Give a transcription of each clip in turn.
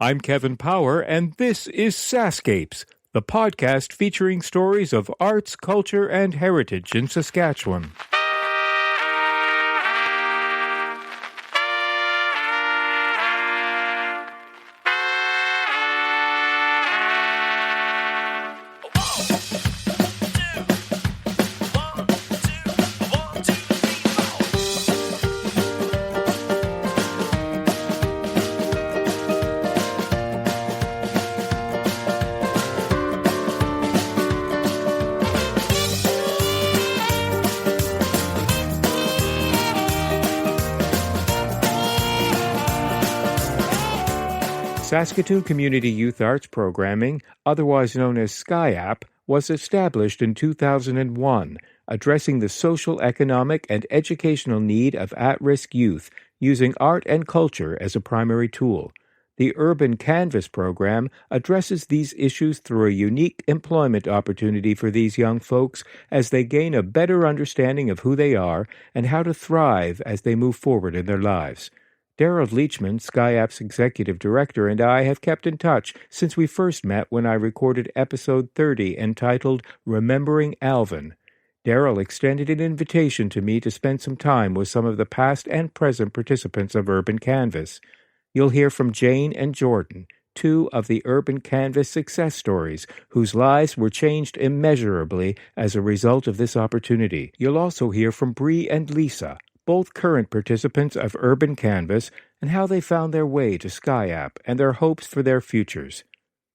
I'm Kevin Power, and this is SaskScapes, the podcast featuring stories of arts, culture, and heritage in Saskatchewan. Saskatoon Community Youth Arts Programming, otherwise known as SCYAP, was established in 2001, addressing the social, economic, and educational need of at-risk youth, using art and culture as a primary tool. The Urban Canvas program addresses these issues through a unique employment opportunity for these young folks as they gain a better understanding of who they are and how to thrive as they move forward in their lives. Darrell Lechman, SCYAP's executive director, and I have kept in touch since we first met when I recorded episode 30 entitled Remembering Alvin. Darrell extended an invitation to me to spend some time with some of the past and present participants of Urban Canvas. You'll hear from Jane and Jordan, two of the Urban Canvas success stories whose lives were changed immeasurably as a result of this opportunity. You'll also hear from Bree and Lisa, both current participants of Urban Canvas, and how they found their way to SCYAP and their hopes for their futures.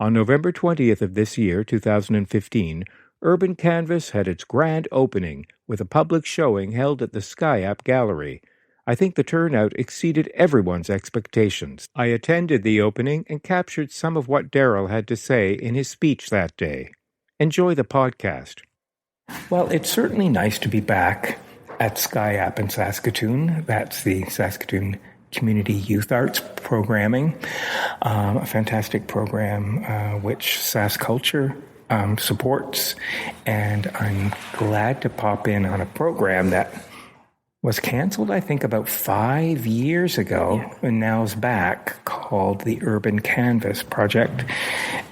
On November 20th of this year, 2015, Urban Canvas had its grand opening with a public showing held at the SCYAP Gallery. I think the turnout exceeded everyone's expectations. I attended the opening and captured some of what Darrell had to say in his speech that day. Enjoy the podcast. Well, it's certainly nice to be back at SCYAP in Saskatoon. That's the Saskatoon Community Youth Arts Programming, a fantastic program which SaskCulture supports. And I'm glad to pop in on a program that was canceled, I think, about 5 years ago, and now is back, called the Urban Canvas Project.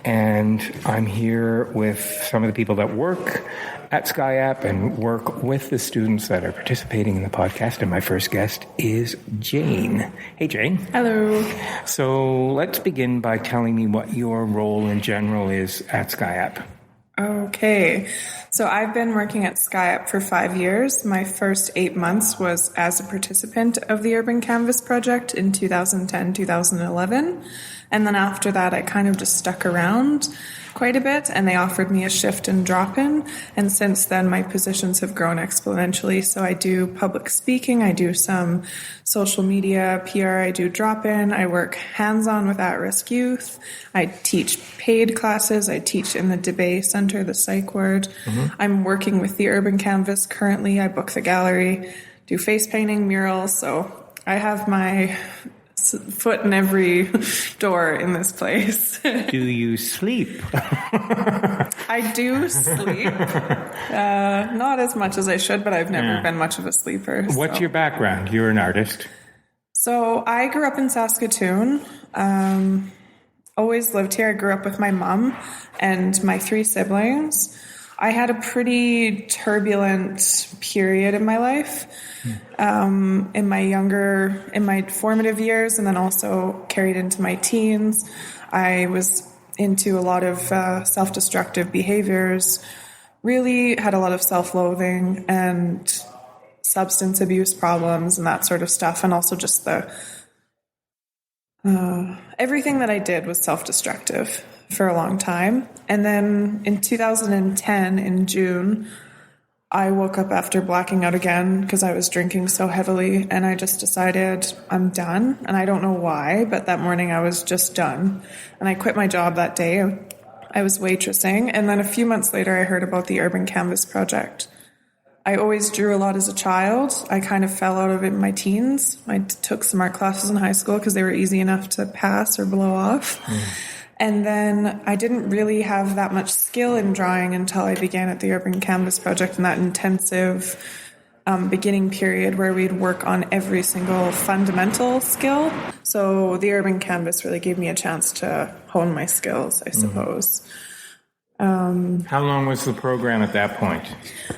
And I'm here with some of the people that work at SCYAP and work with the students that are participating in the podcast. And my first guest is Jane. Hey, Jane. Hello. So let's begin by telling me what your role in general is at SCYAP. Okay. So I've been working at SCYAP for 5 years. My first 8 months was as a participant of the Urban Canvas project in 2010, 2011. And then after that, I kind of just stuck around quite a bit, and they offered me a shift and drop-in. And since then, my positions have grown exponentially. So I do public speaking, I do some social media, PR, I do drop-in, I work hands-on with at-risk youth, I teach paid classes, I teach in the debate center, the psych ward. I'm working with the Urban Canvas currently. I book the gallery, do face painting, murals. So I have my foot in every door in this place. Do you sleep? I do sleep. Not as much as I should, but I've never been much of a sleeper. What's your background? You're an artist. So I grew up in Saskatoon. Always lived here. I grew up with my mom and my 3 siblings. I had a pretty turbulent period in my life. In my formative years, and then also carried into my teens. I was into a lot of self-destructive behaviors, really had a lot of self-loathing and substance abuse problems and that sort of stuff, and also just the everything that I did was self-destructive for a long time. And then in 2010, in June, I woke up after blacking out again because I was drinking so heavily, and I just decided I'm done. And I don't know why, but that morning I was just done. And I quit my job that day. I was waitressing. And then a few months later, I heard about the Urban Canvas Project. I always drew a lot as a child. I kind of fell out of it in my teens. I took some art classes in high school because they were easy enough to pass or blow off. And then I didn't really have that much skill in drawing until I began at the Urban Canvas Project and that intensive beginning period where we'd work on every single fundamental skill. So the Urban Canvas really gave me a chance to hone my skills, I suppose. How long was the program at that point?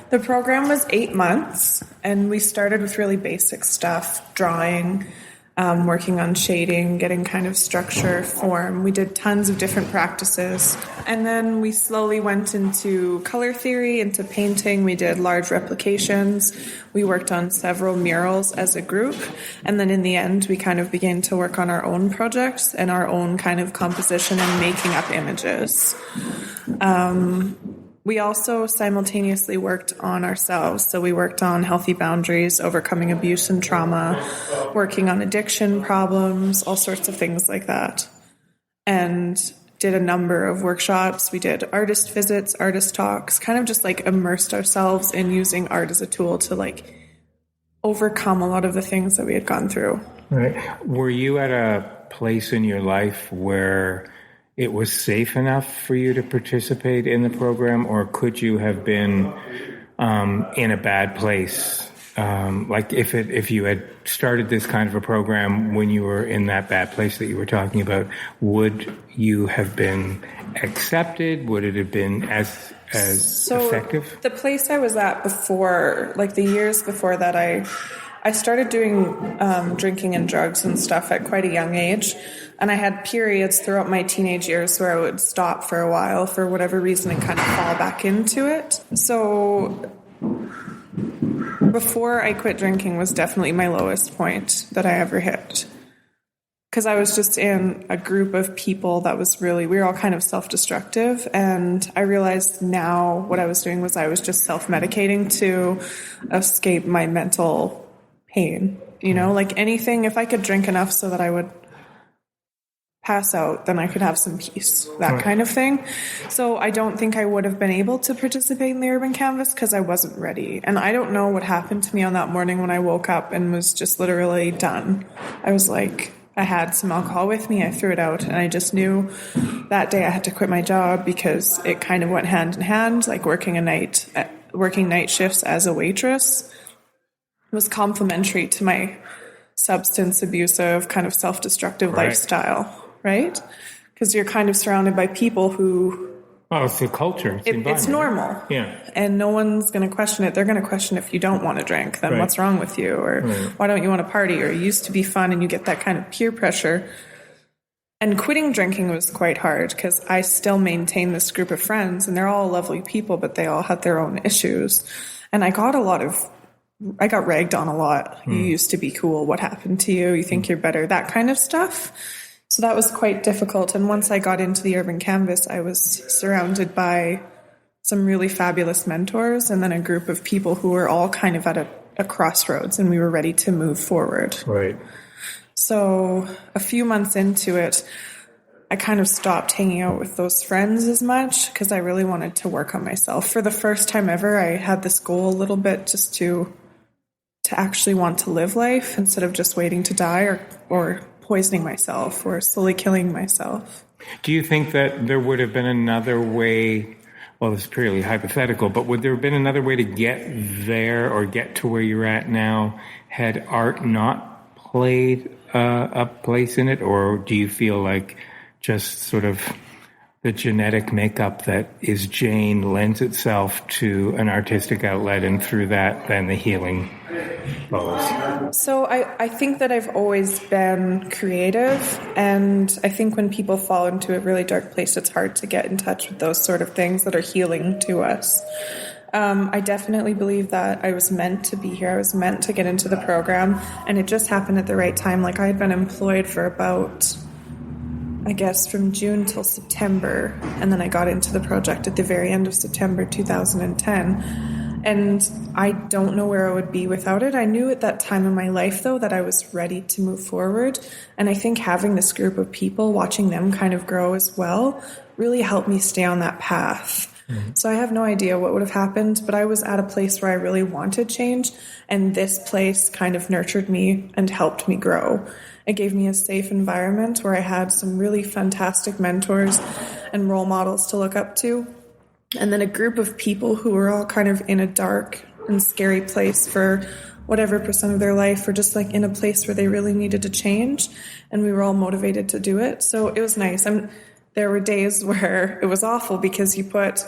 The program was 8 months, and we started with really basic stuff, drawing, working on shading, getting kind of structure, form. We did tons of different practices. And then we slowly went into color theory, into painting. We did large replications. We worked on several murals as a group. And then in the end, we kind of began to work on our own projects and our own kind of composition and making up images. We also simultaneously worked on ourselves. So we worked on healthy boundaries, overcoming abuse and trauma, working on addiction problems, all sorts of things like that. And did a number of workshops. We did artist visits, artist talks, kind of just like immersed ourselves in using art as a tool to like overcome a lot of the things that we had gone through. Right. Were you at a place in your life where it was safe enough for you to participate in the program, or could you have been in a bad place? Like if you had started this kind of a program when you were in that bad place that you were talking about, would you have been accepted? Would it have been as effective? The place I was at before, like the years before that, I started doing drinking and drugs and stuff at quite a young age. And I had periods throughout my teenage years where I would stop for a while for whatever reason and kind of fall back into it. So before I quit drinking was definitely my lowest point that I ever hit. Because I was just in a group of people that was really, we were all kind of self-destructive. And I realized now what I was doing was I was just self-medicating to escape my mental pain. You know, like anything, if I could drink enough so that I would pass out, then I could have some peace, that kind of thing. So I don't think I would have been able to participate in the Urban Canvas because I wasn't ready. And I don't know what happened to me on that morning when I woke up and was just literally done. I was like, I had some alcohol with me, I threw it out, and I just knew that day I had to quit my job because it kind of went hand in hand, like working night shifts as a waitress was complementary to my substance abusive, kind of self-destructive lifestyle. Right? Because you're kind of surrounded by people who... Oh, it's the culture. It's normal. Yeah. And no one's going to question it. They're going to question if you don't want to drink, then what's wrong with you? Or why don't you want to party? Or it used to be fun, and you get that kind of peer pressure. And quitting drinking was quite hard because I still maintain this group of friends, and they're all lovely people, but they all had their own issues. And I got ragged on a lot. You used to be cool. What happened to you? You think you're better? That kind of stuff. So that was quite difficult. And once I got into the Urban Canvas, I was surrounded by some really fabulous mentors and then a group of people who were all kind of at a crossroads, and we were ready to move forward. Right. So a few months into it, I kind of stopped hanging out with those friends as much because I really wanted to work on myself. For the first time ever, I had this goal a little bit just to actually want to live life instead of just waiting to die or poisoning myself or slowly killing myself. Do you think that there would have been another way, well, it's purely hypothetical, but would there have been another way to get there or get to where you're at now had art not played a place in it? Or do you feel like just sort of the genetic makeup that is Jane lends itself to an artistic outlet, and through that, then the healing follows? So I think that I've always been creative, and I think when people fall into a really dark place, it's hard to get in touch with those sort of things that are healing to us. I definitely believe that I was meant to be here. I was meant to get into the program, and it just happened at the right time. Like, I had been employed for about, I guess, from June till September, and then I got into the project at the very end of September 2010. And I don't know where I would be without it. I knew at that time in my life, though, that I was ready to move forward. And I think having this group of people, watching them kind of grow as well, really helped me stay on that path. Mm-hmm. So I have no idea what would have happened, but I was at a place where I really wanted change. And this place kind of nurtured me and helped me grow. It gave me a safe environment where I had some really fantastic mentors and role models to look up to. And then a group of people who were all kind of in a dark and scary place for whatever percent of their life, or just like in a place where they really needed to change, and we were all motivated to do it. So it was nice. There were days where it was awful because you put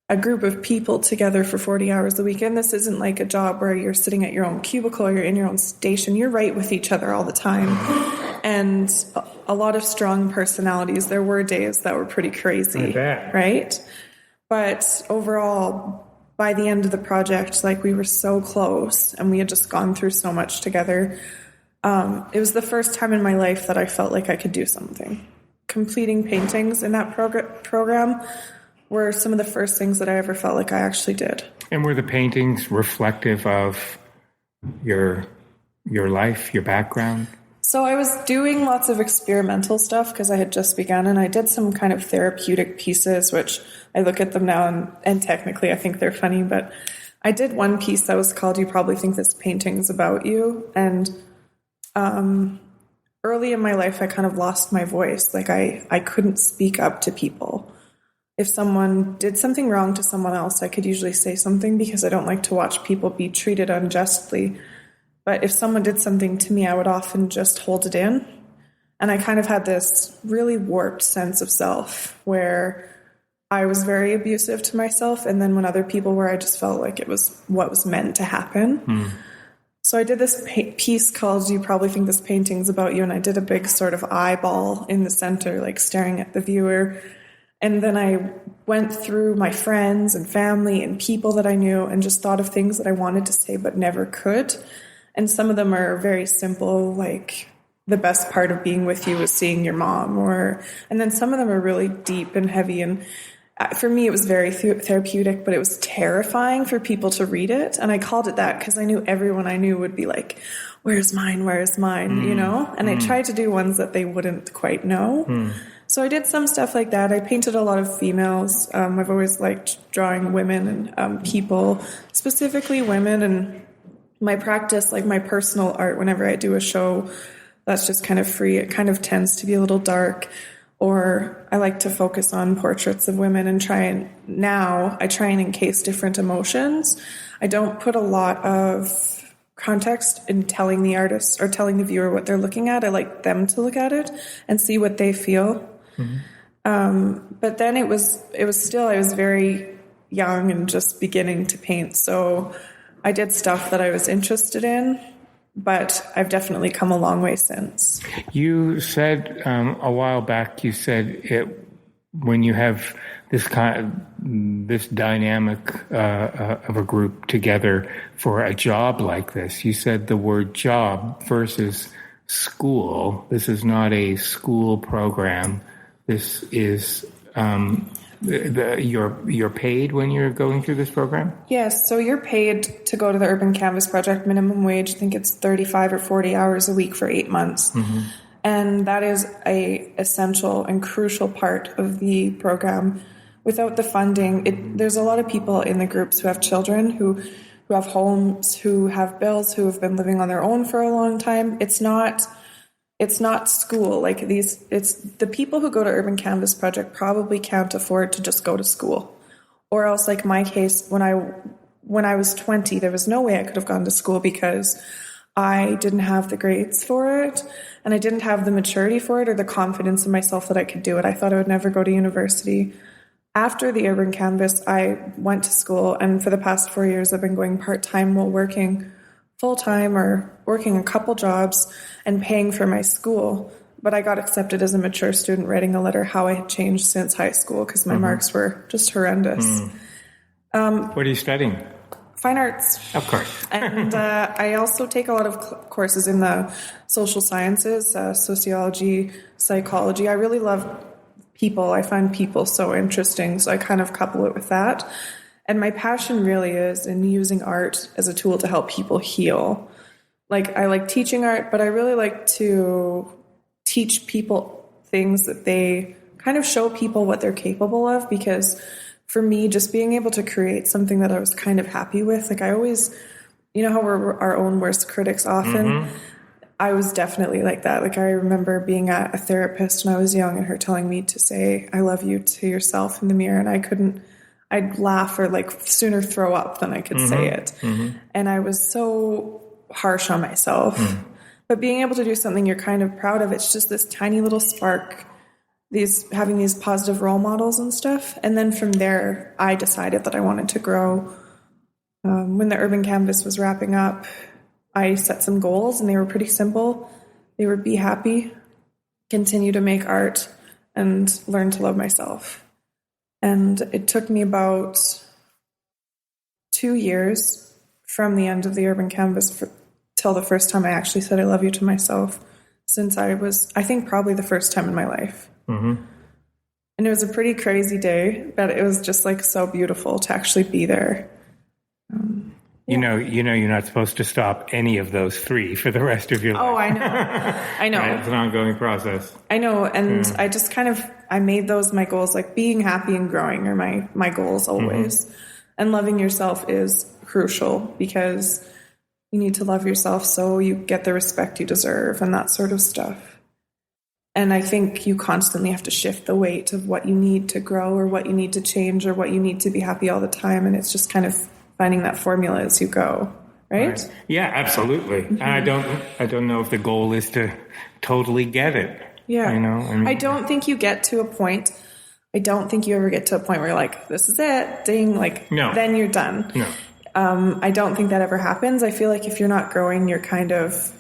a group of people together for 40 hours a week. And this isn't like a job where you're sitting at your own cubicle or you're in your own station. You're right with each other all the time. And a lot of strong personalities. There were days that were pretty crazy, right? But overall, by the end of the project, like, we were so close and we had just gone through so much together. It was the first time in my life that I felt like I could do something. Completing paintings in that program were some of the first things that I ever felt like I actually did. And were the paintings reflective of your life, your background? So I was doing lots of experimental stuff because I had just begun, and I did some kind of therapeutic pieces, which I look at them now and technically I think they're funny, but I did one piece that was called You Probably Think This Painting's About You. And early in my life, I kind of lost my voice. Like, I couldn't speak up to people. If someone did something wrong to someone else, I could usually say something because I don't like to watch people be treated unjustly. But if someone did something to me, I would often just hold it in. And I kind of had this really warped sense of self where I was very abusive to myself. And then when other people were, I just felt like it was what was meant to happen. So I did this piece called You Probably Think This Painting's About You. And I did a big sort of eyeball in the center, like staring at the viewer. And then I went through my friends and family and people that I knew and just thought of things that I wanted to say but never could. And some of them are very simple, like, the best part of being with you was seeing your mom. And then some of them are really deep and heavy. And for me, it was very therapeutic, but it was terrifying for people to read it. And I called it that because I knew everyone I knew would be like, where's mine, you know? And I tried to do ones that they wouldn't quite know. So I did some stuff like that. I painted a lot of females. I've always liked drawing women and people, specifically women. And my practice, like my personal art, whenever I do a show, that's just kind of free. It kind of tends to be a little dark. Or I like to focus on portraits of women and try and encase different emotions. I don't put a lot of context in telling the artist or telling the viewer what they're looking at. I like them to look at it and see what they feel. But then I was very young and just beginning to paint. So I did stuff that I was interested in, but I've definitely come a long way since. You said a while back, when you have this dynamic of a group together for a job like this, you said the word job versus school. This is not a school program. This is you're paid when you're going through this program? Yes, so you're paid to go to the Urban Canvas Project, minimum wage. I think it's 35 or 40 hours a week for 8 months. And that is a essential and crucial part of the program. Without the funding, there's a lot of people in the groups who have children, who have homes, who have bills, who have been living on their own for a long time. It's not school. Like it's the people who go to Urban Canvas Project probably can't afford to just go to school. Or else, like my case, when I was 20, there was no way I could have gone to school because I didn't have the grades for it, and I didn't have the maturity for it or the confidence in myself that I could do it. I thought I would never go to university. After the Urban Canvas, I went to school, and for the past 4 years, I've been going part-time while working full-time or working a couple jobs and paying for my school. But I got accepted as a mature student, writing a letter how I had changed since high school because my marks were just horrendous. What are you studying? Fine arts. Of course. And I also take a lot of courses in the social sciences, sociology, psychology. I really love people. I find people so interesting, so I kind of couple it with that. And my passion really is in using art as a tool to help people heal. Like, I like teaching art, but I really like to teach people things that they kind of show people what they're capable of, because for me, just being able to create something that I was kind of happy with, like I always, you know how we're our own worst critics often? I was definitely like that. Like, I remember being at a therapist when I was young and her telling me to say, I love you to yourself in the mirror. And I'd laugh or like sooner throw up than I could say it. And I was so harsh on myself. But being able to do something you're kind of proud of, it's just this tiny little spark, having these positive role models and stuff. And then from there, I decided that I wanted to grow. When the Urban Canvas was wrapping up, I set some goals, and they were pretty simple. They were be happy, continue to make art, and learn to love myself. And it took me about 2 years from the end of the Urban Canvas till the first time I actually said I love you to myself, since I think probably the first time in my life. And it was a pretty crazy day, but it was just like so beautiful to actually be there. You know, you're not supposed to stop any of those three for the rest of your life. Oh, I know. Right? It's an ongoing process. I know, and I just I made those my goals, like being happy and growing are my goals always. And loving yourself is crucial, because you need to love yourself so you get the respect you deserve and that sort of stuff. And I think you constantly have to shift the weight of what you need to grow or what you need to change or what you need to be happy all the time. And it's just kind of finding that formula as you go, right? Yeah, absolutely. I don't know if the goal is to totally get it. Yeah. I don't think you get to a point. I don't think you ever get to a point where you're like, this is it, ding, like, no. Then you're done. No. I don't think that ever happens. I feel like if you're not growing, you're kind of,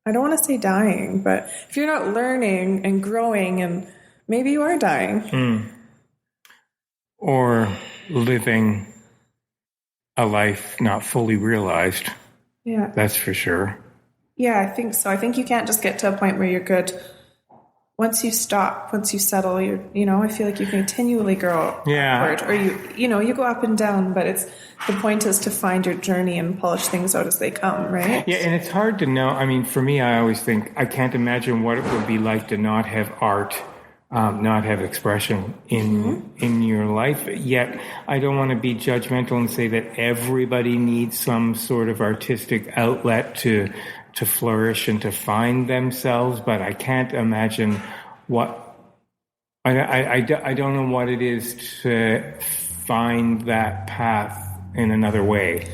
I don't want to say dying, but if you're not learning and growing, and maybe you are dying. Or living a life not fully realized. Yeah. That's for sure. Yeah, I think so. I think you can't just get to a point where you're good. Once you stop, once you settle, I feel like you continually grow upward, or you go up and down, but the point is to find your journey and polish things out as they come, right? Yeah, and it's hard to know. I mean, for me, I always think I can't imagine what it would be like to not have art, not have expression in your life. Yet I don't want to be judgmental and say that everybody needs some sort of artistic outlet to flourish and to find themselves, but I can't imagine I don't know what it is to find that path in another way.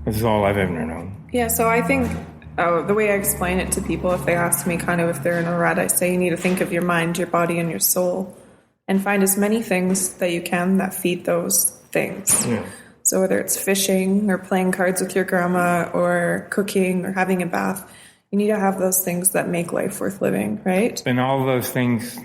This is all I've ever known. Yeah, so I think the way I explain it to people, if they ask me kind of if they're in a rut, I say you need to think of your mind, your body, and your soul, and find as many things that you can that feed those things. Yeah. So whether it's fishing or playing cards with your grandma or cooking or having a bath, you need to have those things that make life worth living, right? And all of those things,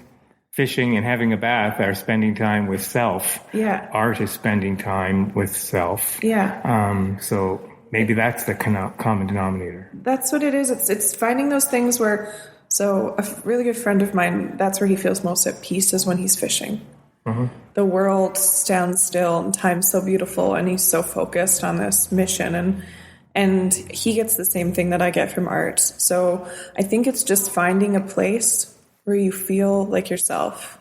fishing and having a bath, are spending time with self. Yeah. Art is spending time with self. Yeah. So maybe that's the common denominator. That's what it is. It's finding those things where, so a really good friend of mine, that's where he feels most at peace, is when he's fishing. The world stands still and time's so beautiful, and he's so focused on this mission, and he gets the same thing that I get from art. So I think it's just finding a place where you feel like yourself,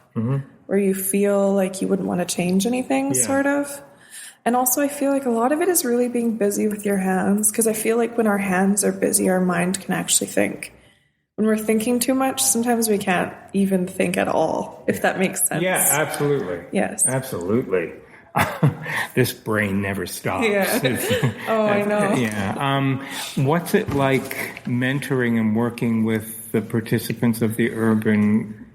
where you feel like you wouldn't want to change anything, sort of. And also I feel like a lot of it is really being busy with your hands, because I feel like when our hands are busy, our mind can actually think. When we're thinking too much, sometimes we can't even think at all, if that makes sense. Yeah, absolutely. Yes. Absolutely. This brain never stops. Yeah. I know. Yeah. What's it like mentoring and working with the participants of the Urban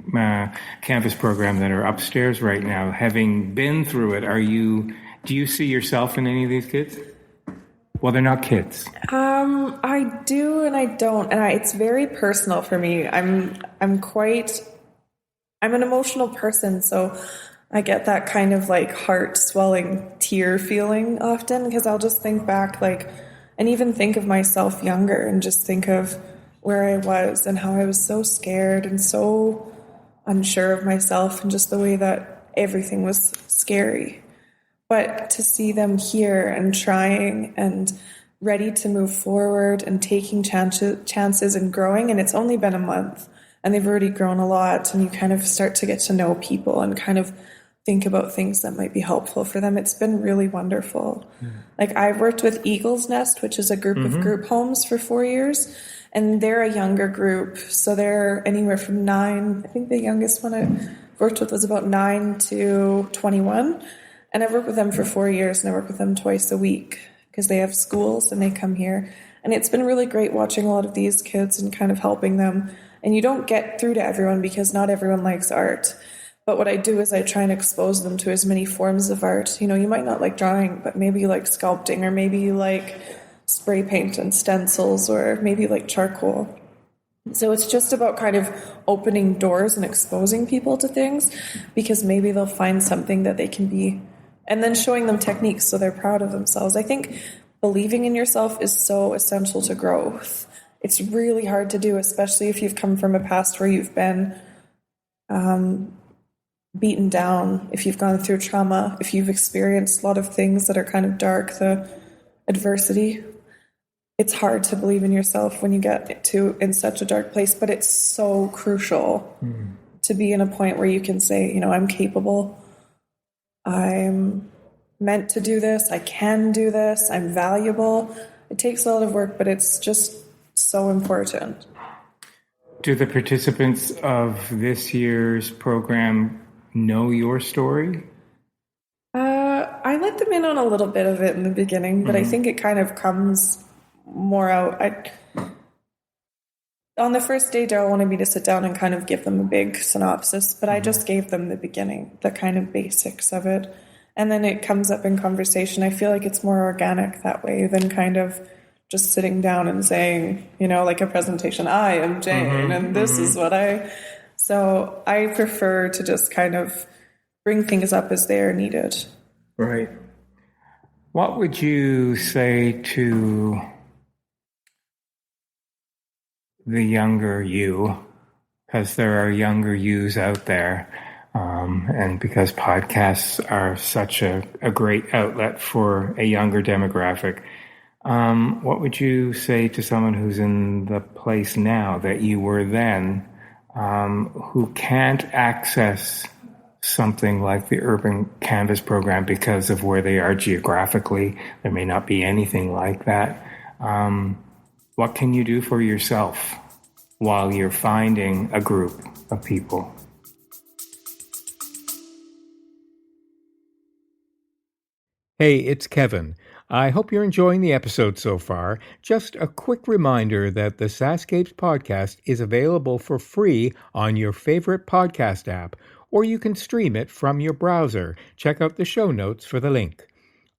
Canvas program that are upstairs right now? Having been through it, do you see yourself in any of these kids? Well, they're not kids. I do and I don't, and it's very personal for me. I'm an emotional person, so I get that kind of like heart swelling tear feeling often, because I'll just think back, and even think of myself younger, and just think of where I was and how I was so scared and so unsure of myself, and just the way that everything was scary. But to see them here and trying and ready to move forward and taking chances and growing, and it's only been a month and they've already grown a lot, and you kind of start to get to know people and kind of think about things that might be helpful for them. It's been really wonderful. I've worked with Eagle's Nest, which is a group of group homes, for 4 years, and they're a younger group. So they're anywhere from 9, I think the youngest one I worked with was about 9 to 21. And I've worked with them for 4 years, and I work with them twice a week because they have schools and they come here. And it's been really great watching a lot of these kids and kind of helping them. And you don't get through to everyone because not everyone likes art. But what I do is I try and expose them to as many forms of art. You know, you might not like drawing, but maybe you like sculpting, or maybe you like spray paint and stencils, or maybe you like charcoal. So it's just about kind of opening doors and exposing people to things, because maybe they'll find something that they can be, and then showing them techniques so they're proud of themselves. I think believing in yourself is so essential to growth. It's really hard to do, especially if you've come from a past where you've been beaten down, if you've gone through trauma, if you've experienced a lot of things that are kind of dark, the adversity. It's hard to believe in yourself when you get to in such a dark place, but it's so crucial to be in a point where you can say, you know, I'm capable, I'm meant to do this, I can do this, I'm valuable. It takes a lot of work, but it's just so important. Do the participants of this year's program know your story? I let them in on a little bit of it in the beginning, but I think it kind of comes more out. On the first day, Darrell wanted me to sit down and kind of give them a big synopsis, but I just gave them the beginning, the kind of basics of it. And then it comes up in conversation. I feel like it's more organic that way than kind of just sitting down and saying, you know, like a presentation, I am Jane, and this is what I... So I prefer to just kind of bring things up as they are needed. Right. What would you say to the younger you, because there are younger yous out there, and because podcasts are such a great outlet for a younger demographic, what would you say to someone who's in the place now that you were then, who can't access something like the Urban Canvas program because of where they are geographically? There may not be anything like that. What can you do for yourself while you're finding a group of people? Hey, it's Kevin. I hope you're enjoying the episode so far. Just a quick reminder that the SaskScapes podcast is available for free on your favorite podcast app, or you can stream it from your browser. Check out the show notes for the link.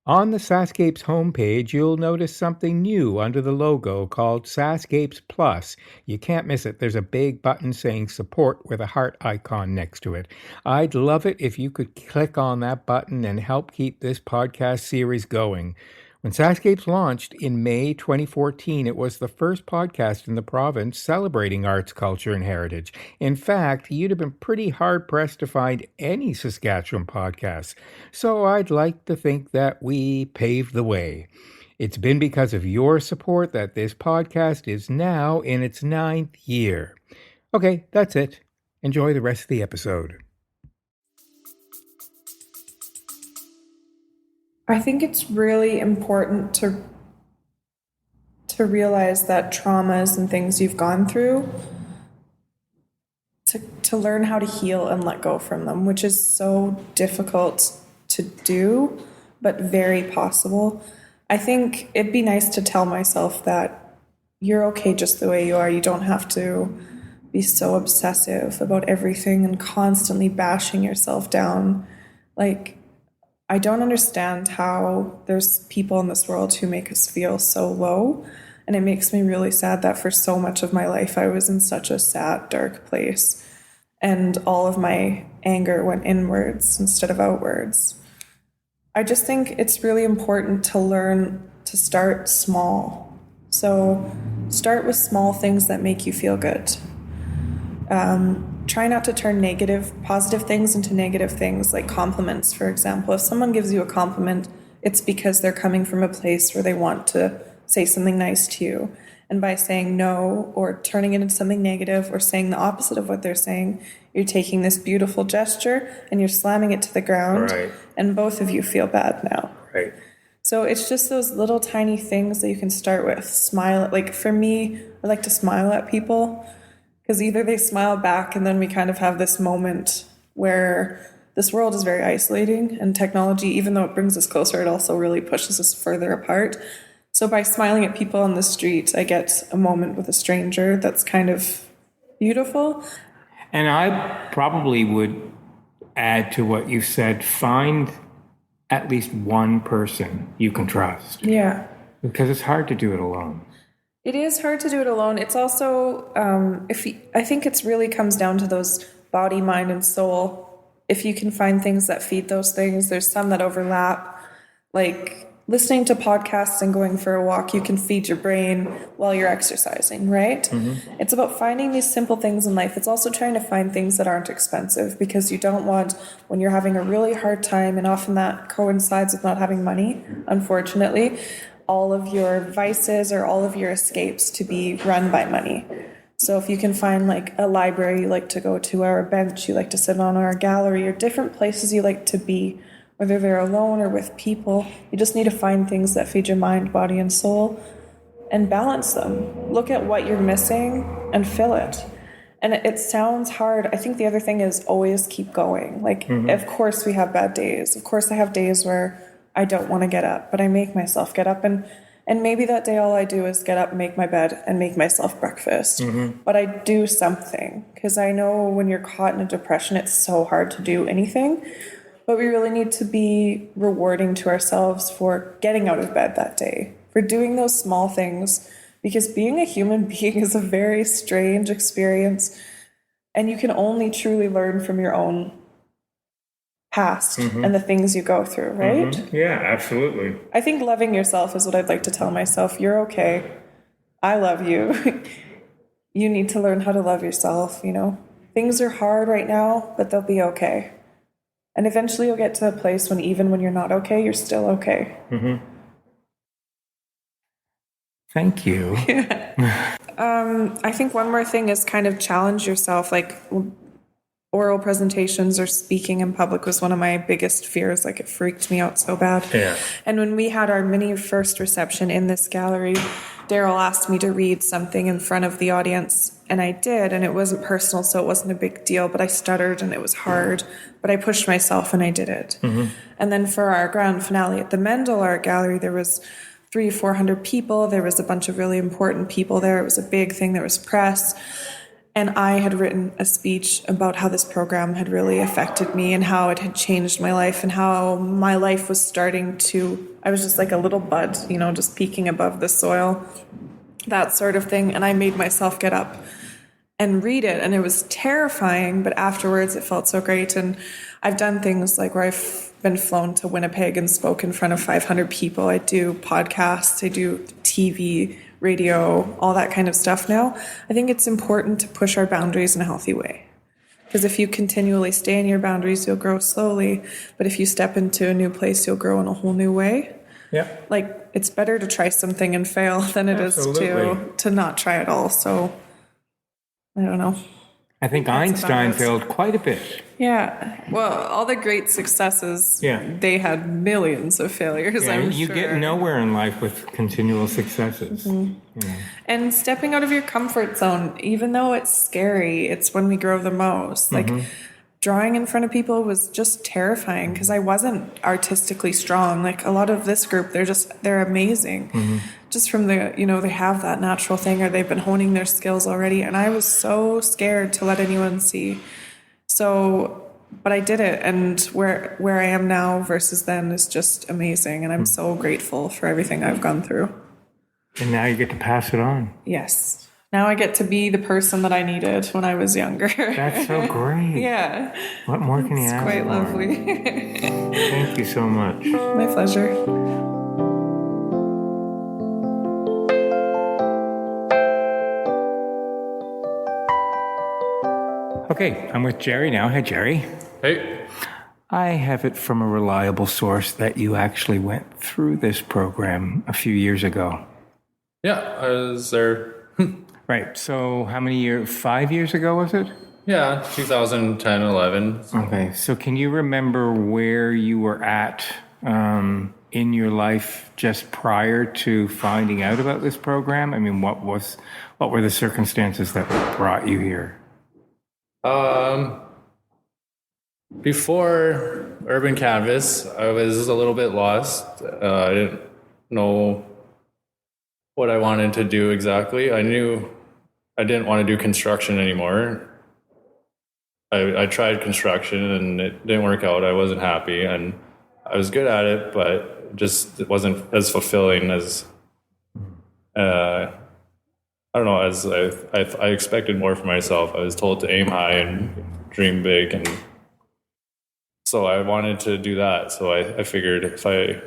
On the SaskScapes homepage, you'll notice something new under the logo called SaskScapes Plus. You can't miss it. There's a big button saying support with a heart icon next to it. I'd love it if you could click on that button and help keep this podcast series going. When SaskScapes launched in May 2014, it was the first podcast in the province celebrating arts, culture, and heritage. In fact, you'd have been pretty hard-pressed to find any Saskatchewan podcasts. So I'd like to think that we paved the way. It's been because of your support that this podcast is now in its 9th year. Okay, that's it. Enjoy the rest of the episode. I think it's really important to realize that traumas and things you've gone through, to learn how to heal and let go from them, which is so difficult to do, but very possible. I think it'd be nice to tell myself that you're okay just the way you are. You don't have to be so obsessive about everything and constantly bashing yourself down. Like, I don't understand how there's people in this world who make us feel so low. And it makes me really sad that for so much of my life, I was in such a sad, dark place. And all of my anger went inwards instead of outwards. I just think it's really important to learn to start small. So start with small things that make you feel good. Try not to turn positive things into negative things, like compliments, for example. If someone gives you a compliment, it's because they're coming from a place where they want to say something nice to you. And by saying no, or turning it into something negative, or saying the opposite of what they're saying, you're taking this beautiful gesture and you're slamming it to the ground, right. And both of you feel bad now. Right. So it's just those little tiny things that you can start with. Smile. Like for me, I like to smile at people, because either they smile back and then we kind of have this moment where this world is very isolating, and technology, even though it brings us closer, it also really pushes us further apart. So by smiling at people on the street, I get a moment with a stranger that's kind of beautiful. And I probably would add to what you said, find at least one person you can trust. Yeah. Because it's hard to do it alone. It is hard to do it alone. It's also, I think it's really comes down to those body, mind, and soul. If you can find things that feed those things, there's some that overlap. Like listening to podcasts and going for a walk, you can feed your brain while you're exercising, right? Mm-hmm. It's about finding these simple things in life. It's also trying to find things that aren't expensive, because you don't want, when you're having a really hard time, and often that coincides with not having money, unfortunately, all of your vices or all of your escapes to be run by money. So if you can find like a library you like to go to, or a bench you like to sit on, or a gallery, or different places you like to be, whether they're alone or with people, you just need to find things that feed your mind, body, and soul, and balance them. Look at what you're missing and fill it. And it sounds hard. I think the other thing is always keep going. Like, Of course we have bad days. Of course I have days where I don't want to get up, but I make myself get up. And maybe that day all I do is get up, make my bed, and make myself breakfast. But I do something, because I know when you're caught in a depression, it's so hard to do anything. But we really need to be rewarding to ourselves for getting out of bed that day, for doing those small things, because being a human being is a very strange experience, and you can only truly learn from your own past and the things you go through, right? Yeah, absolutely. I think loving yourself is what I'd like to tell myself. You're okay. I love you. You need to learn how to love yourself, you know? Things are hard right now, but they'll be okay. And eventually you'll get to a place when even when you're not okay, you're still okay. Thank you. I think one more thing is kind of challenge yourself. Like oral presentations or speaking in public was one of my biggest fears. Like it freaked me out so bad. Yeah. And when we had our mini first reception in this gallery, Darrell asked me to read something in front of the audience, and I did, and it wasn't personal, so it wasn't a big deal, but I stuttered and it was hard, but I pushed myself and I did it. And then for our grand finale at the Mendel Art Gallery, there was 300-400 people. There was a bunch of really important people there. It was a big thing. There was press. And I had written a speech about how this program had really affected me and how it had changed my life and how my life was starting to, I was just like a little bud, you know, just peeking above the soil, that sort of thing. And I made myself get up and read it. And it was terrifying, but afterwards it felt so great. And I've done things like where I've been flown to Winnipeg and spoke in front of 500 people. I do podcasts, I do TV, radio, all that kind of stuff now. I think it's important to push our boundaries in a healthy way. Because if you continually stay in your boundaries, you'll grow slowly. But if you step into a new place, you'll grow in a whole new way. Yeah. Like, it's better to try something and fail than it is to not try at all. So, I don't know. I think Einstein failed quite a bit. Yeah. Well, all the great successes, they had millions of failures, I'm you sure. get nowhere in life with continual successes. And stepping out of your comfort zone, even though it's scary, it's when we grow the most. Like, drawing in front of people was just terrifying because I wasn't artistically strong. Like, a lot of this group, they're amazing. Just from the, you know, they have that natural thing, or they've been honing their skills already. And I was so scared to let anyone see. So, but I did it. And where I am now versus then is just amazing. And I'm so grateful for everything I've gone through. And now you get to pass it on. Yes. Now I get to be the person that I needed when I was younger. That's so great. Yeah. What more can you ask for? It's quite lovely. Thank you so much. My pleasure. Okay, I'm with Jerry now. Hi, Jerry. Hey. I have it from a reliable source that you actually went through this program a few years ago. Yeah, I was there. Right, so how many years? 5 years ago, was it? Yeah, 2010, 11. Okay, so can you remember where you were at in your life just prior to finding out about this program? I mean, what were the circumstances that brought you here? before Urban Canvas, I was a little bit lost. I didn't know what I wanted to do exactly. I knew I didn't want to do construction anymore. I tried construction and it didn't work out. I wasn't happy, and I was good at it, but it wasn't as fulfilling as I don't know, as I expected more for myself. I was told to aim high and dream big, and so I wanted to do that. So I figured if I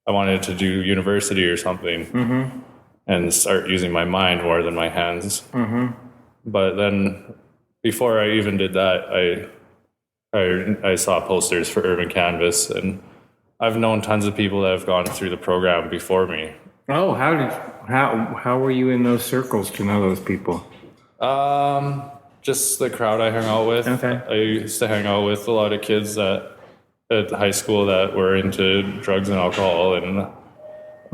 wanted to do university or something and start using my mind more than my hands. But then before I even did that, I saw posters for Urban Canvas, and I've known tons of people that have gone through the program before me. Oh, how were you in those circles to know those people? Just the crowd I hung out with. Okay. I used to hang out with a lot of kids at high school that were into drugs and alcohol, and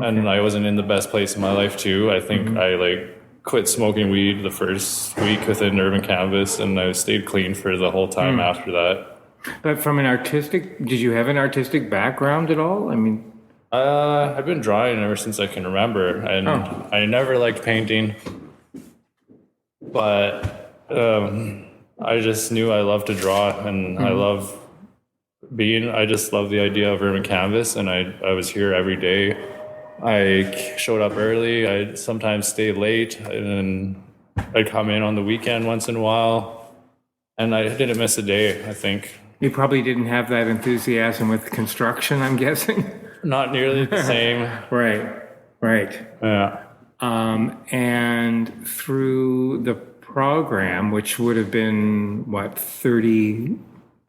I wasn't in the best place in my life too. I think I quit smoking weed the first week within Urban Canvas, and I stayed clean for the whole time after that. But did you have an artistic background at all? I mean, I've been drawing ever since I can remember, and I never liked painting, but I just knew I loved to draw, and I just love the idea of Urban Canvas, and I was here every day. I showed up early. I'd sometimes stay late, and I'd come in on the weekend once in a while, and I didn't miss a day, I think. you probably didn't have that enthusiasm with construction, I'm guessing. Not nearly the same. Right. Yeah. And through the program, which would have been,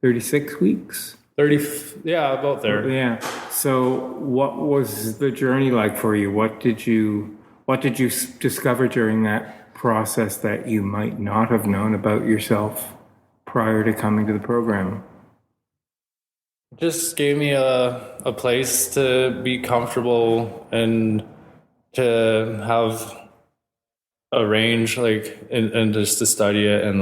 36 weeks? 30, yeah, about there. Yeah. So what was the journey like for you? What did you discover during that process that you might not have known about yourself prior to coming to the program? Just gave me a place to be comfortable and to have a range, and just to study it and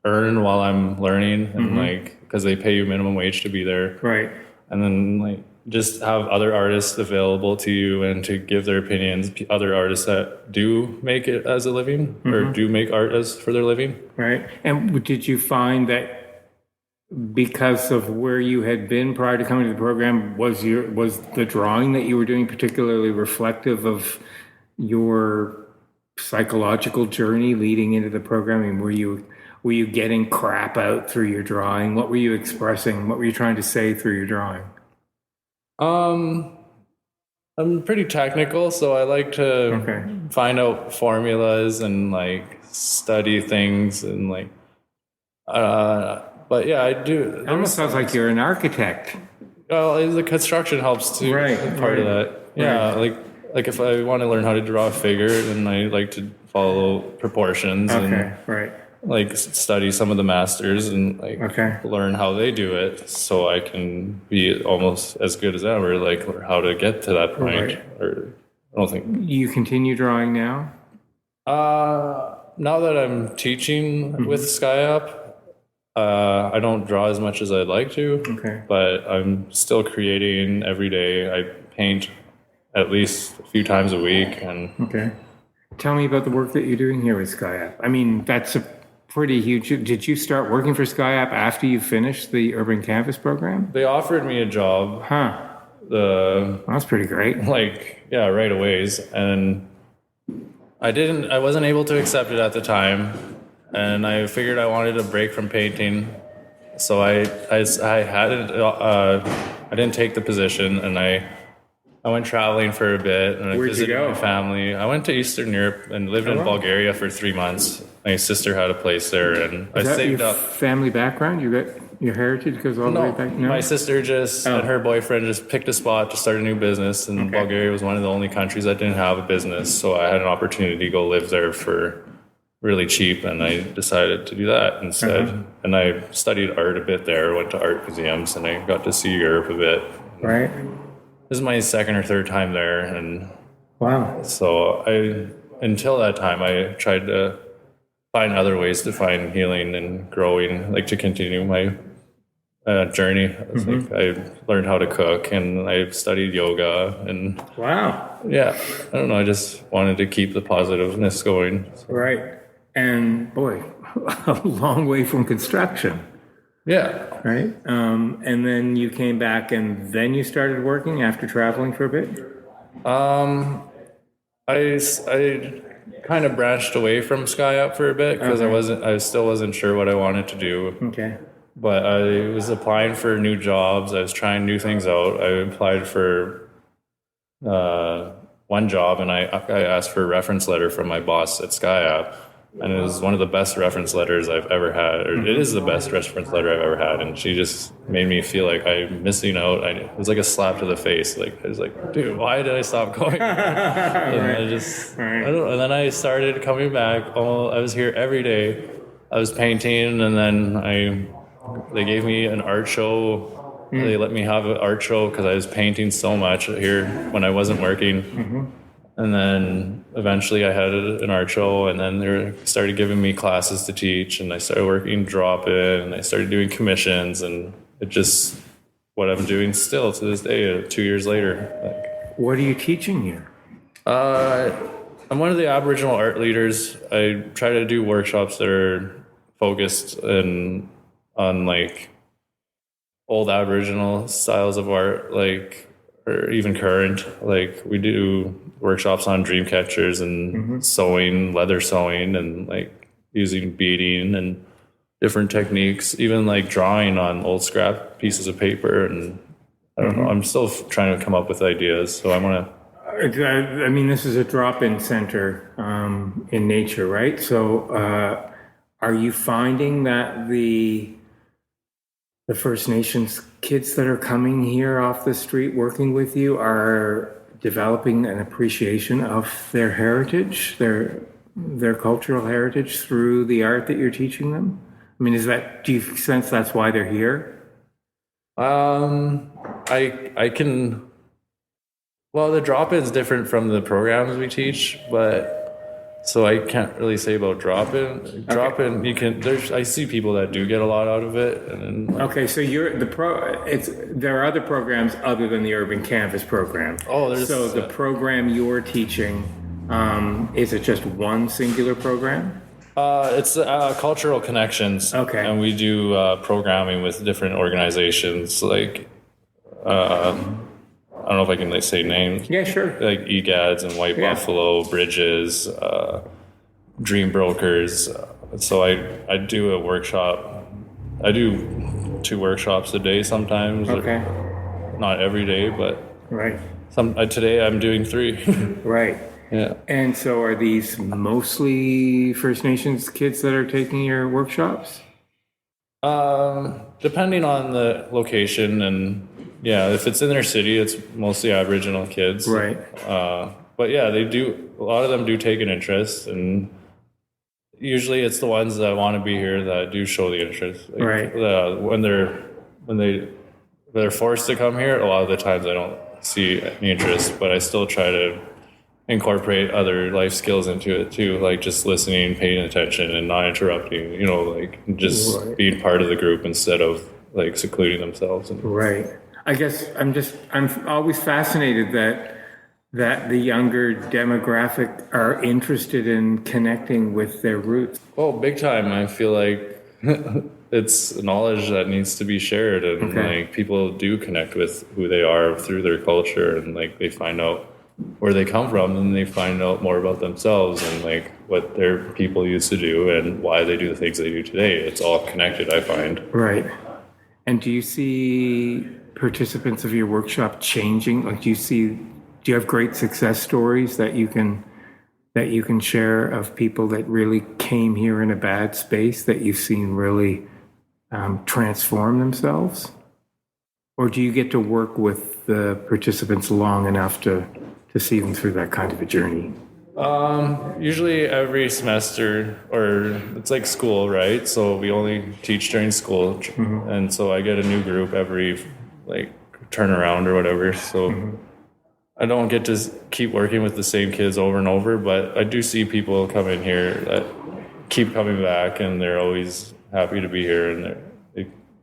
earn while I'm learning, and because they pay you minimum wage to be there, Right. and then just have other artists available to you and to give their opinions, other artists that do make it as a living or do make art as for their living. Right. And did you find that because of where you had been prior to coming to the program, was the drawing that you were doing particularly reflective of your psychological journey leading into the program? I mean, were you getting crap out through your drawing? What were you expressing? What were you trying to say through your drawing? I'm pretty technical, so I like to find out formulas and study things and but yeah, I do. It almost sounds like you're an architect. Well, the construction helps too. Right. Part of that. Yeah. Right. Like if I want to learn how to draw a figure, then I like to follow proportions and study some of the masters and learn how they do it, so I can be almost as good as ever, learn how to get to that point. Right. Or I don't think you continue drawing now. Now that I'm teaching with SCYAP, I don't draw as much as I'd like to. But I'm still creating every day. I paint at least a few times a week. And tell me about the work that you're doing here with SCYAP. I mean, that's a pretty huge. Did you start working for SCYAP after you finished the Urban Canvas program? They offered me a job. That's pretty great. Right away. And I wasn't able to accept it at the time. And I figured I wanted a break from painting. So I didn't take the position, and I went traveling for a bit, and I visited my family. I went to Eastern Europe and lived in Bulgaria for 3 months. My sister had a place there, and I saved up. Family background? You got your heritage goes all the way back? No, my sister and her boyfriend just picked a spot to start a new business, and Bulgaria was one of the only countries that didn't have a business. So I had an opportunity to go live there for really cheap, and I decided to do that instead. And I studied art a bit there, went to art museums, and I got to see Europe a bit. Right. This is my second or third time there, and wow. So until that time, I tried to find other ways to find healing and growing, to continue my journey. I learned how to cook, and I studied yoga, and Wow. yeah, I don't know. I just wanted to keep the positiveness going. Right. And boy, a long way from construction. Yeah. Right. And then you came back and then you started working after traveling for a bit? I kind of branched away from SCYAP for a bit because I still wasn't sure what I wanted to do. Okay. But I was applying for new jobs. I was trying new things out. I applied for one job, and I asked for a reference letter from my boss at SCYAP. And it was one of the best reference letters I've ever had. Or it is the best reference letter I've ever had. And she just made me feel like I'm missing out. It was like a slap to the face. Like I was like, dude, why did I stop going? And and then I started coming back. I was here every day. I was painting, and then they gave me an art show. They let me have an art show because I was painting so much here when I wasn't working. And then eventually I had an art show, and then they started giving me classes to teach, and I started working drop-in, and I started doing commissions, and it just what I'm doing still to this day, 2 years later. What are you teaching here? I'm one of the Aboriginal art leaders. I try to do workshops that are focused on like old Aboriginal styles of art, or even current. Like we do workshops on dream catchers and sewing, leather sewing, and like using beading and different techniques, even like drawing on old scrap pieces of paper. And I don't know, I'm still trying to come up with ideas. So I want to. I mean, this is a drop-in center in nature, right? So are you finding that the First Nations kids that are coming here off the street working with you are developing an appreciation of their heritage, their cultural heritage through the art that you're teaching them? I mean, do you sense that's why they're here? I can. Well, the drop-in is different from the programs we teach, so I can't really say about drop-in. Drop-in, I see people that do get a lot out of it. And then, okay, so there are other programs other than the Urban Canvas program. So the program you're teaching, is it just one singular program? It's Cultural Connections. Okay. And we do programming with different organizations, like I don't know if I can say names. Yeah, sure. Like EGADS and White Buffalo, Bridges, Dream Brokers. So I do a workshop. I do 2 workshops a day sometimes. Okay. Not every day, but right. Today I'm doing 3. Right. Yeah. And so are these mostly First Nations kids that are taking your workshops? Depending on the location, and yeah, if it's in their city, it's mostly Aboriginal kids. Right. But yeah, a lot of them do take an interest, and usually it's the ones that want to be here that do show the interest. Like, right. When they're forced to come here, a lot of the times I don't see any interest, but I still try to incorporate other life skills into it too, like just listening, paying attention, and not interrupting, like just right. being part of the group instead of like secluding themselves. Right. I guess I'm always fascinated that the younger demographic are interested in connecting with their roots. Oh, big time. I feel like it's knowledge that needs to be shared, and like people do connect with who they are through their culture, and like they find out where they come from, and they find out more about themselves and like what their people used to do and why they do the things they do today. It's all connected, I find. Right. And do you see participants of your workshop changing? Like, do you have great success stories that you can share of people that really came here in a bad space that you've seen really transform themselves? Or do you get to work with the participants long enough to see them through that kind of a journey? Usually every semester, or it's like school, right? So we only teach during school, and so I get a new group every like turnaround or whatever. So I don't get to keep working with the same kids over and over, but I do see people come in here that keep coming back, and they're always happy to be here, and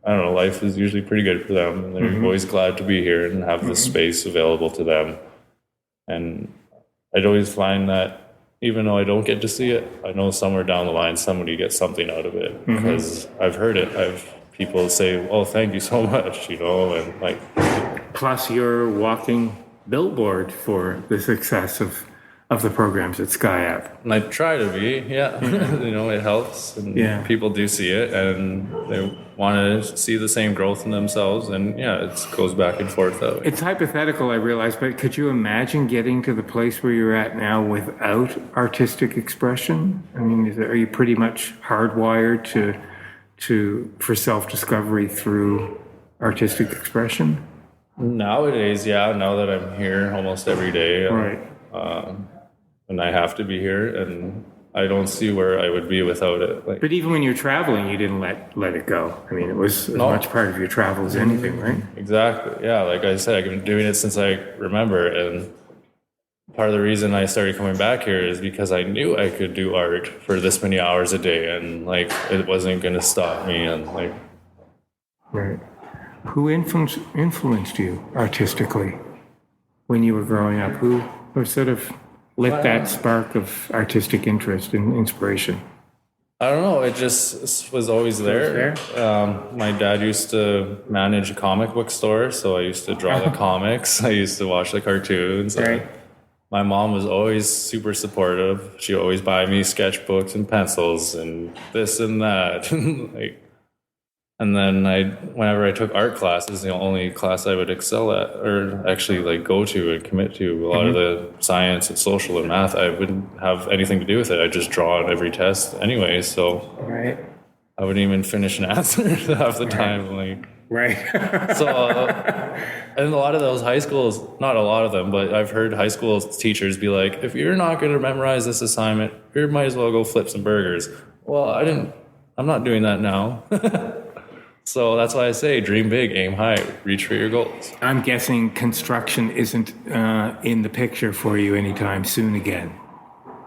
I don't know, life is usually pretty good for them, and they're always glad to be here and have the space available to them. And I'd always find that even though I don't get to see it, I know somewhere down the line somebody gets something out of it, because I've heard it. I've people say, "Oh, thank you so much," and like. Plus, you're walking billboard for the success of the programs at SCYAP. And I try to be, it helps, and people do see it, and they want to see the same growth in themselves, and it goes back and forth that way. It's hypothetical, I realize, but could you imagine getting to the place where you're at now without artistic expression? I mean, are you pretty much hardwired for self-discovery through artistic expression? Nowadays, now that I'm here almost every day, right. And I have to be here, and I don't see where I would be without it. But even when you're traveling, you didn't let it go. I mean, it was as much part of your travel as anything, right? Exactly. Yeah, like I said, I've been doing it since I remember, and part of the reason I started coming back here is because I knew I could do art for this many hours a day, and it wasn't going to stop me, and Right. Who influenced you artistically when you were growing up? Who sort of lit that spark of artistic interest and inspiration? I don't know. It just was always there. My dad used to manage a comic book store, so I used to draw the comics. I used to watch the cartoons. Right. My mom was always super supportive. She would always buy me sketchbooks and pencils and this and that. And then whenever I took art classes, the only class I would excel at, or actually go to and commit to, a lot of the science and social and math, I wouldn't have anything to do with it. I just draw on every test anyway, so I wouldn't even finish an answer half the time. Right. So, and a lot of those high schools, not a lot of them, but I've heard high school teachers be like, if you're not going to memorize this assignment, you might as well go flip some burgers. Well, I'm not doing that now. So that's why I say dream big, aim high, reach for your goals. I'm guessing construction isn't in the picture for you anytime soon again.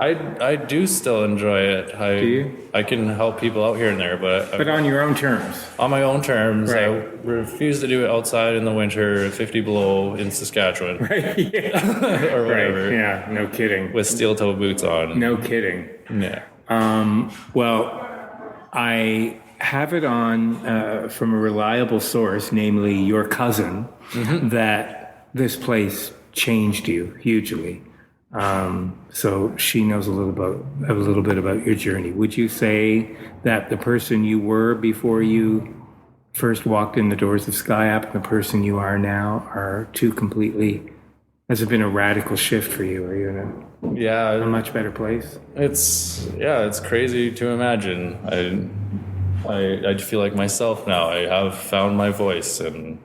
I do still enjoy it. Do you? I can help people out here and there, but on your own terms. On my own terms. Right. I refuse to do it outside in the winter, 50 below in Saskatchewan. Right. Yeah. Or whatever. Right. Yeah, no kidding. With steel toe boots on. No kidding. Yeah. Well, I have it on from a reliable source, namely your cousin, that this place changed you hugely. So she knows a little bit about your journey. Would you say that the person you were before you first walked in the doors of SCYAP and the person you are now are two completely? Has it been a radical shift for you? Are you in a much better place? It's crazy to imagine. I feel like myself now. I have found my voice, and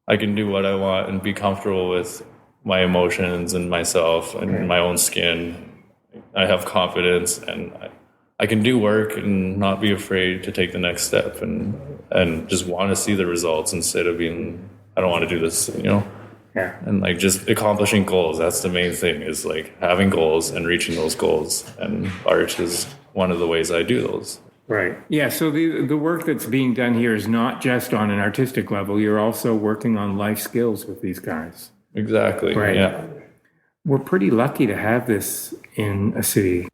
I can do what I want and be comfortable with my emotions and myself and my own skin. I have confidence, and I can do work and not be afraid to take the next step and just want to see the results instead of being, I don't want to do this, Yeah. And just accomplishing goals. That's the main thing, is having goals and reaching those goals. And art is one of the ways I do those. Right. Yeah. So the work that's being done here is not just on an artistic level. You're also working on life skills with these guys. Exactly. Right. Yeah. We're pretty lucky to have this in a city.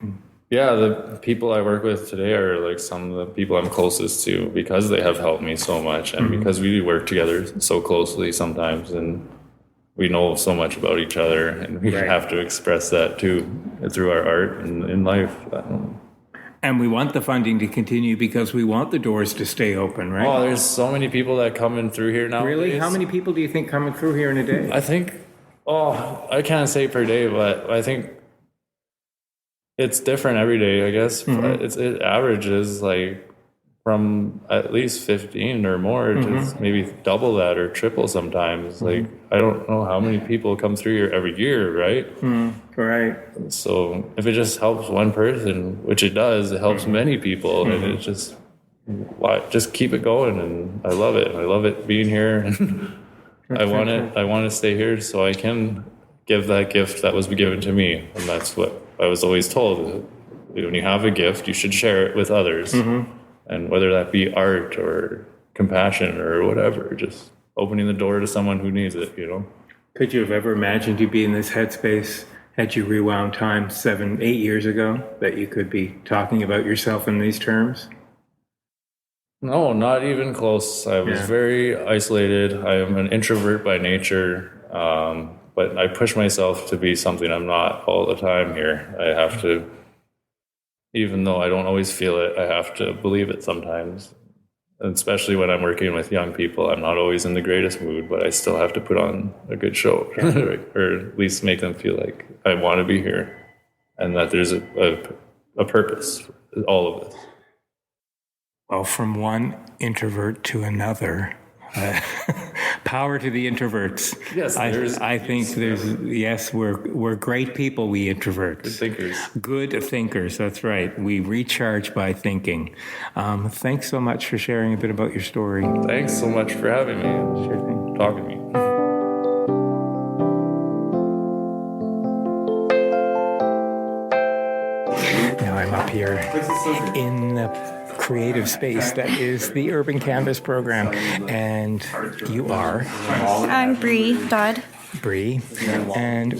Yeah. The people I work with today are some of the people I'm closest to, because they have helped me so much, and because we work together so closely sometimes, and we know so much about each other, and we have to express that too through our art and in life. And we want the funding to continue because we want the doors to stay open, right? Oh, there's so many people that come in through here now. Really? How many people do you think coming through here in a day? I think, I can't say per day, but I think it's different every day, I guess. It averages from at least 15 or more to maybe double that or triple sometimes. I don't know how many people come through here every year, right? Right. So if it just helps one person, which it does, it helps many people, and it just keep it going. And I love it. I love it being here, and I want to stay here so I can give that gift that was given to me. And that's what I was always told. When you have a gift, you should share it with others. And whether that be art or compassion or whatever, just opening the door to someone who needs it, Could you have ever imagined you'd be in this headspace had you rewound time 7, 8 years ago, that you could be talking about yourself in these terms? No, not even close. I was very isolated. I am an introvert by nature, but I push myself to be something I'm not all the time here. I have to, even though I don't always feel it, I have to believe it sometimes. And especially when I'm working with young people, I'm not always in the greatest mood, but I still have to put on a good show, or at least make them feel like I want to be here and that there's a purpose for all of this. Well, from one introvert to another, power to the introverts. Yes, I think we're great people, we introverts. Good thinkers. Good thinkers, that's right. We recharge by thinking. Thanks so much for sharing a bit about your story. Thanks so much for having me. Sure thing. Talking to me. Now I'm up here in the creative space that is the Urban Canvas program, and you are? I'm Bree Dodd. Bree, and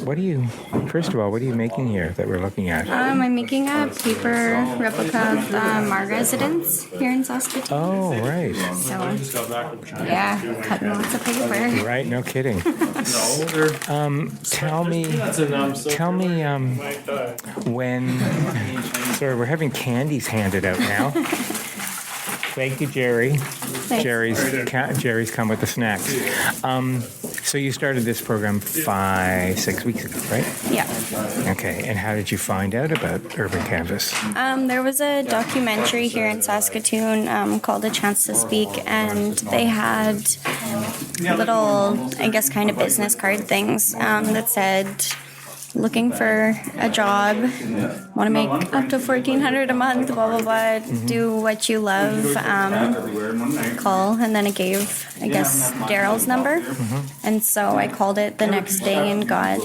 first of all, what are you making here that we're looking at? I'm making a paper replica of our residence here in Saskatoon. Oh, right. So, yeah, cutting lots of paper. Right, no kidding. Tell me, when, sorry, we're having candies handed out now. Thank you, Jerry. Jerry's come with the snacks. So you started this program 5-6 weeks ago, right? Yeah. Okay, and how did you find out about Urban Canvas? There was a documentary here in Saskatoon called A Chance to Speak, and they had little, I guess, kind of business card things that said, looking for a job, want to make up to $1,400 a month, blah, blah, blah, do what you love, call. And then it gave, I guess, Darrell's number. And so I called it the next day and got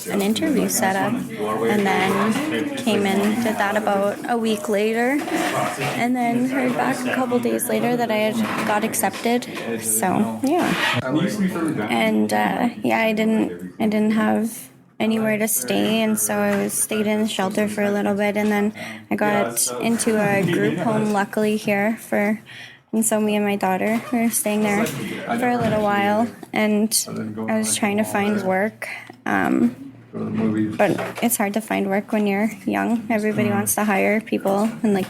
an interview set up. And then came in, did that about a week later. And then heard back a couple days later that I had got accepted. So, yeah. And, I didn't have anywhere to stay, and so I stayed in the shelter for a little bit, and then I got into a group home luckily here and so me and my daughter were staying there for a little while, and I was trying to find work, but it's hard to find work when you're young. Everybody wants to hire people in like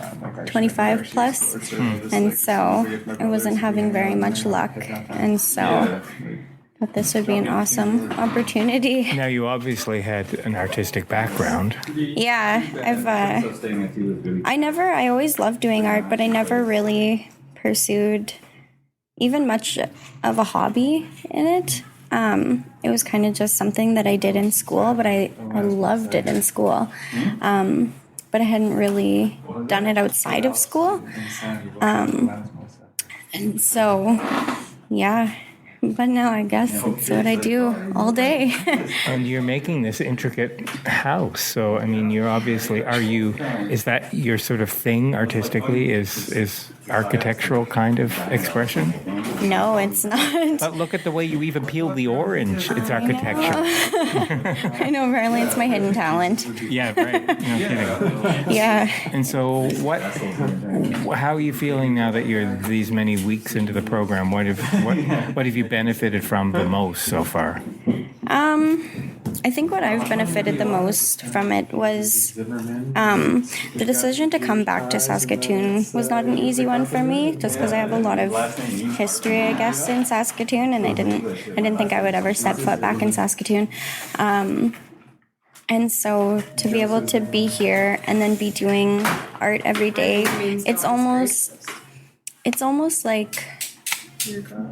25 plus, and so I wasn't having very much luck, and so but this would be an awesome opportunity. Now, you obviously had an artistic background. Yeah, I always loved doing art, but I never really pursued even much of a hobby in it. It was kind of just something that I did in school, but I loved it in school. But I hadn't really done it outside of school. And so, yeah. But now I guess it's what I do all day. And you're making this intricate house. So, I mean, you're obviously, is that your sort of thing artistically, is architectural kind of expression? No, it's not. But look at the way you even peeled the orange. It's architecture. I know, apparently it's my hidden talent. Yeah, right. No kidding. Yeah. And so how are you feeling now that you're these many weeks into the program? What have you benefited from the most so far? I think what I've benefited the most from it was the decision to come back to Saskatoon was not an easy one for me, just because I have a lot of history, I guess, in Saskatoon, and I didn't think I would ever set foot back in Saskatoon. And so to be able to be here and then be doing art every day, it's almost like,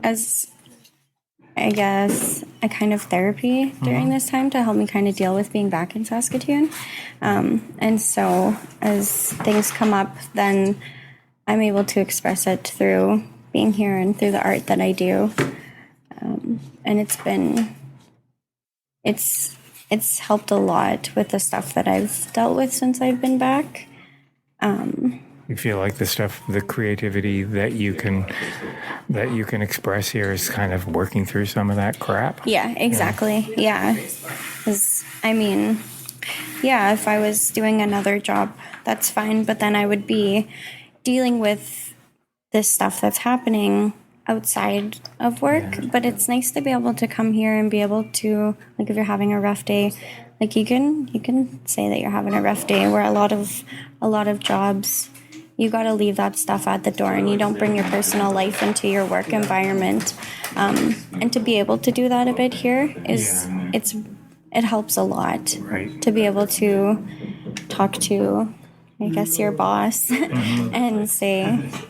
as I guess, a kind of therapy during this time to help me kind of deal with being back in Saskatoon. And so as things come up, then I'm able to express it through being here and through the art that I do. And it's helped a lot with the stuff that I've dealt with since I've been back. You feel like the creativity that you can express here is kind of working through some of that crap. Yeah, exactly. Yeah. 'Cause, I mean, yeah, if I was doing another job, that's fine, but then I would be dealing with this stuff that's happening outside of work. But it's nice to be able to come here and be able to, like, if you're having a rough day, like, you can say that you're having a rough day, where a lot of jobs, you got to leave that stuff at the door, and you don't bring your personal life into your work environment. And to be able to do that a bit here it helps a lot. Right. To be able to talk to, I guess, your boss and say,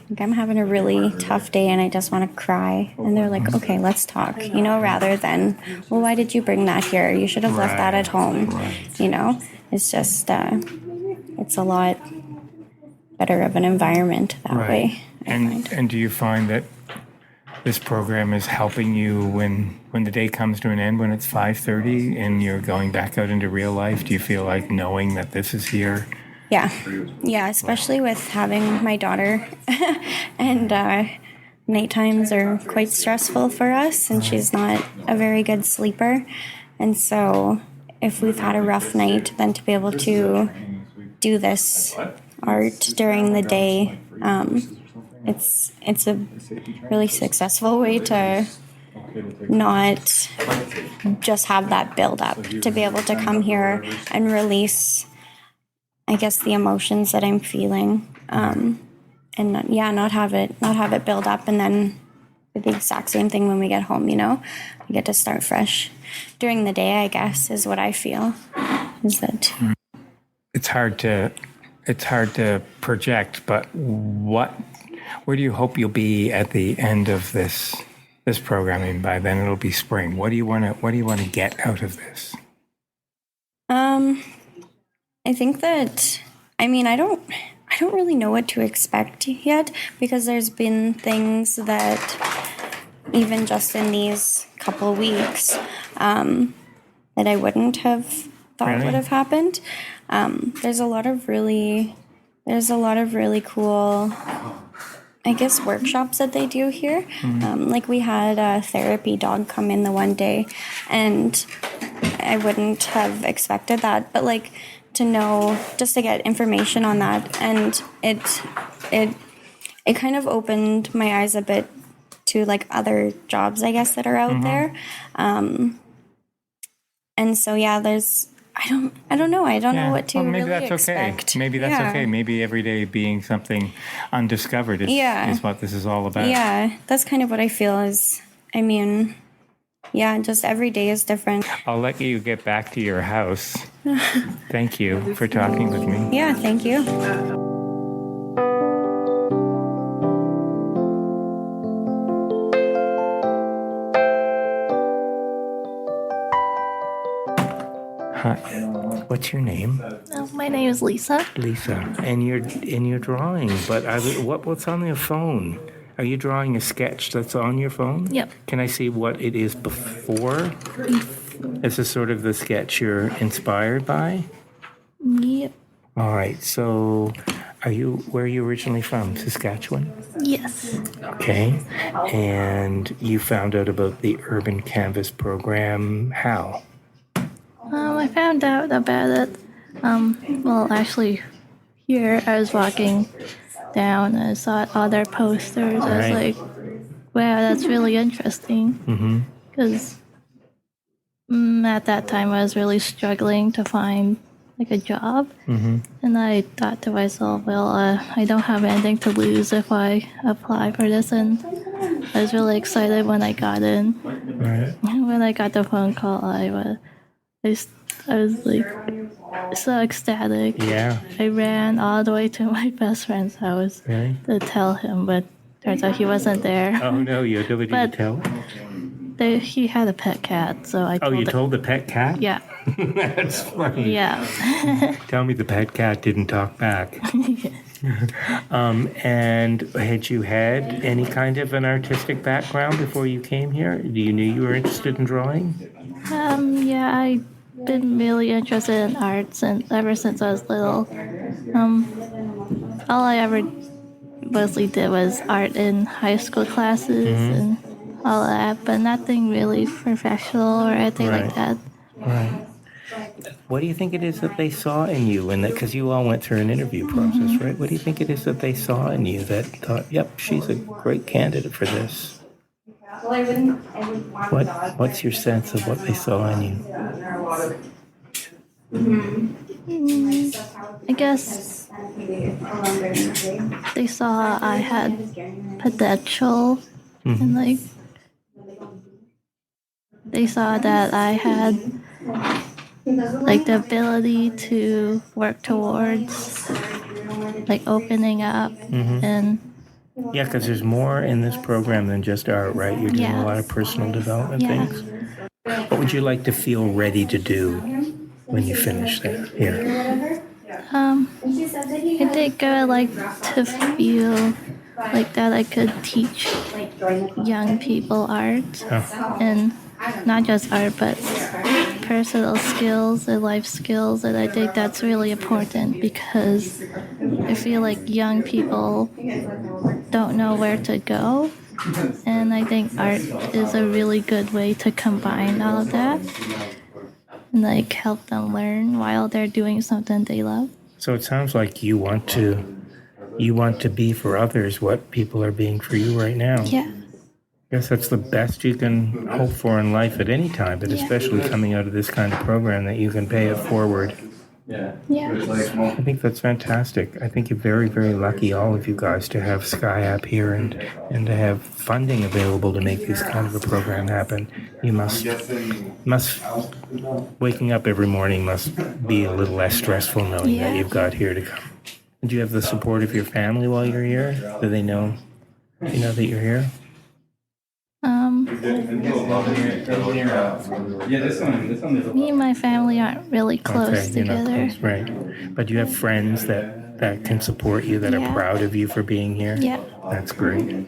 like, I'm having a really tough day and I just want to cry. And they're like, okay, let's talk, rather than, well, why did you bring that here? You should have left that at home. It's just, it's a lot better of an environment that way. And do you find that this program is helping you when the day comes to an end, when it's 5:30 and you're going back out into real life? Do you feel like knowing that this is here? Yeah, especially with having my daughter. And night times are quite stressful for us, and she's not a very good sleeper. And so if we've had a rough night, then to be able to do this art during the day, it's a really successful way to not just have that build up, to be able to come here and release, I guess, the emotions that I'm feeling, and not have it build up, and then the exact same thing when we get home. We get to start fresh during the day, I guess, is what I feel. Is that it's hard to project, but where do you hope you'll be at the end of this programming? By then it'll be spring. What do you want to get out of this? I think that, I don't really know what to expect yet, because there's been things that even just in these couple weeks that I wouldn't have thought would have happened. There's a lot of really cool, I guess, workshops that they do here. Like, we had a therapy dog come in the one day, and I wouldn't have expected that, but like, to know, just to get information on that, and it kind of opened my eyes a bit to, like, other jobs, I guess, that are out there. And so, yeah, there's, I don't know what to maybe really that's expect. Okay. Maybe that's okay. Maybe every day being something undiscovered is what this is all about. Yeah, that's kind of what I feel is, just every day is different. I'll let you get back to your house. Thank you for talking with me. Yeah, thank you. Hi. What's your name? My name is Lisa. Lisa. And you're drawing, but what's on your phone? Are you drawing a sketch that's on your phone? Yep. Can I see what it is before? This is sort of the sketch you're inspired by? Yep. All right. So where are you originally from? Saskatchewan? Yes. Okay. And you found out about the Urban Canvas program how? I found out about it. Actually, here I was walking down and I saw other posters. I was like, wow, that's really interesting. Because at that time I was really struggling to find like a job. And I thought to myself, well, I don't have anything to lose if I apply for this. And I was really excited when I got in. When I got the phone call, I was like so ecstatic. Yeah. I ran all the way to my best friend's house to tell him, but turns out he wasn't there. Oh no, nobody to tell? He had a pet cat, so I told you told the pet cat? Yeah. That's funny. Yeah. Tell me the pet cat didn't talk back. And had you had any kind of an artistic background before you came here? You knew you were interested in drawing? Yeah, I've been really interested in art ever since I was little. all I ever mostly did was art in high school classes and all that, but nothing really professional or anything like that. Right. What do you think it is that they saw in you? And because you all went through an interview process, right? What do you think it is that they saw in you that thought, yep, she's a great candidate for this? What's your sense of what they saw in you? I guess they saw I had potential and like they saw that I had like the ability to work towards like opening up and Yeah, because there's more in this program than just art, right? You're doing a lot of personal development things. What would you like to feel ready to do when you finish that here? I think I like to feel like that I could teach young people art and not just art but personal skills and life skills, and I think that's really important because I feel like young people don't know where to go, and I think art is a really good way to combine all of that and like help them learn while they're doing something they love. So it sounds like you want to be for others what people are being for you right now. Yeah. I guess that's the best you can hope for in life at any time, but especially coming out of this kind of program that you can pay it forward. Yeah. I think that's fantastic. I think you're very, very lucky, all of you guys, to have SCYAP here and to have funding available to make this kind of a program happen. You must waking up every morning must be a little less stressful knowing that you've got here to come. Do you have the support of your family while you're here? Do they know, that you're here? Me and my family aren't really close together. Close, right. But you have friends that can support you, that are proud of you for being here? Yeah. That's great.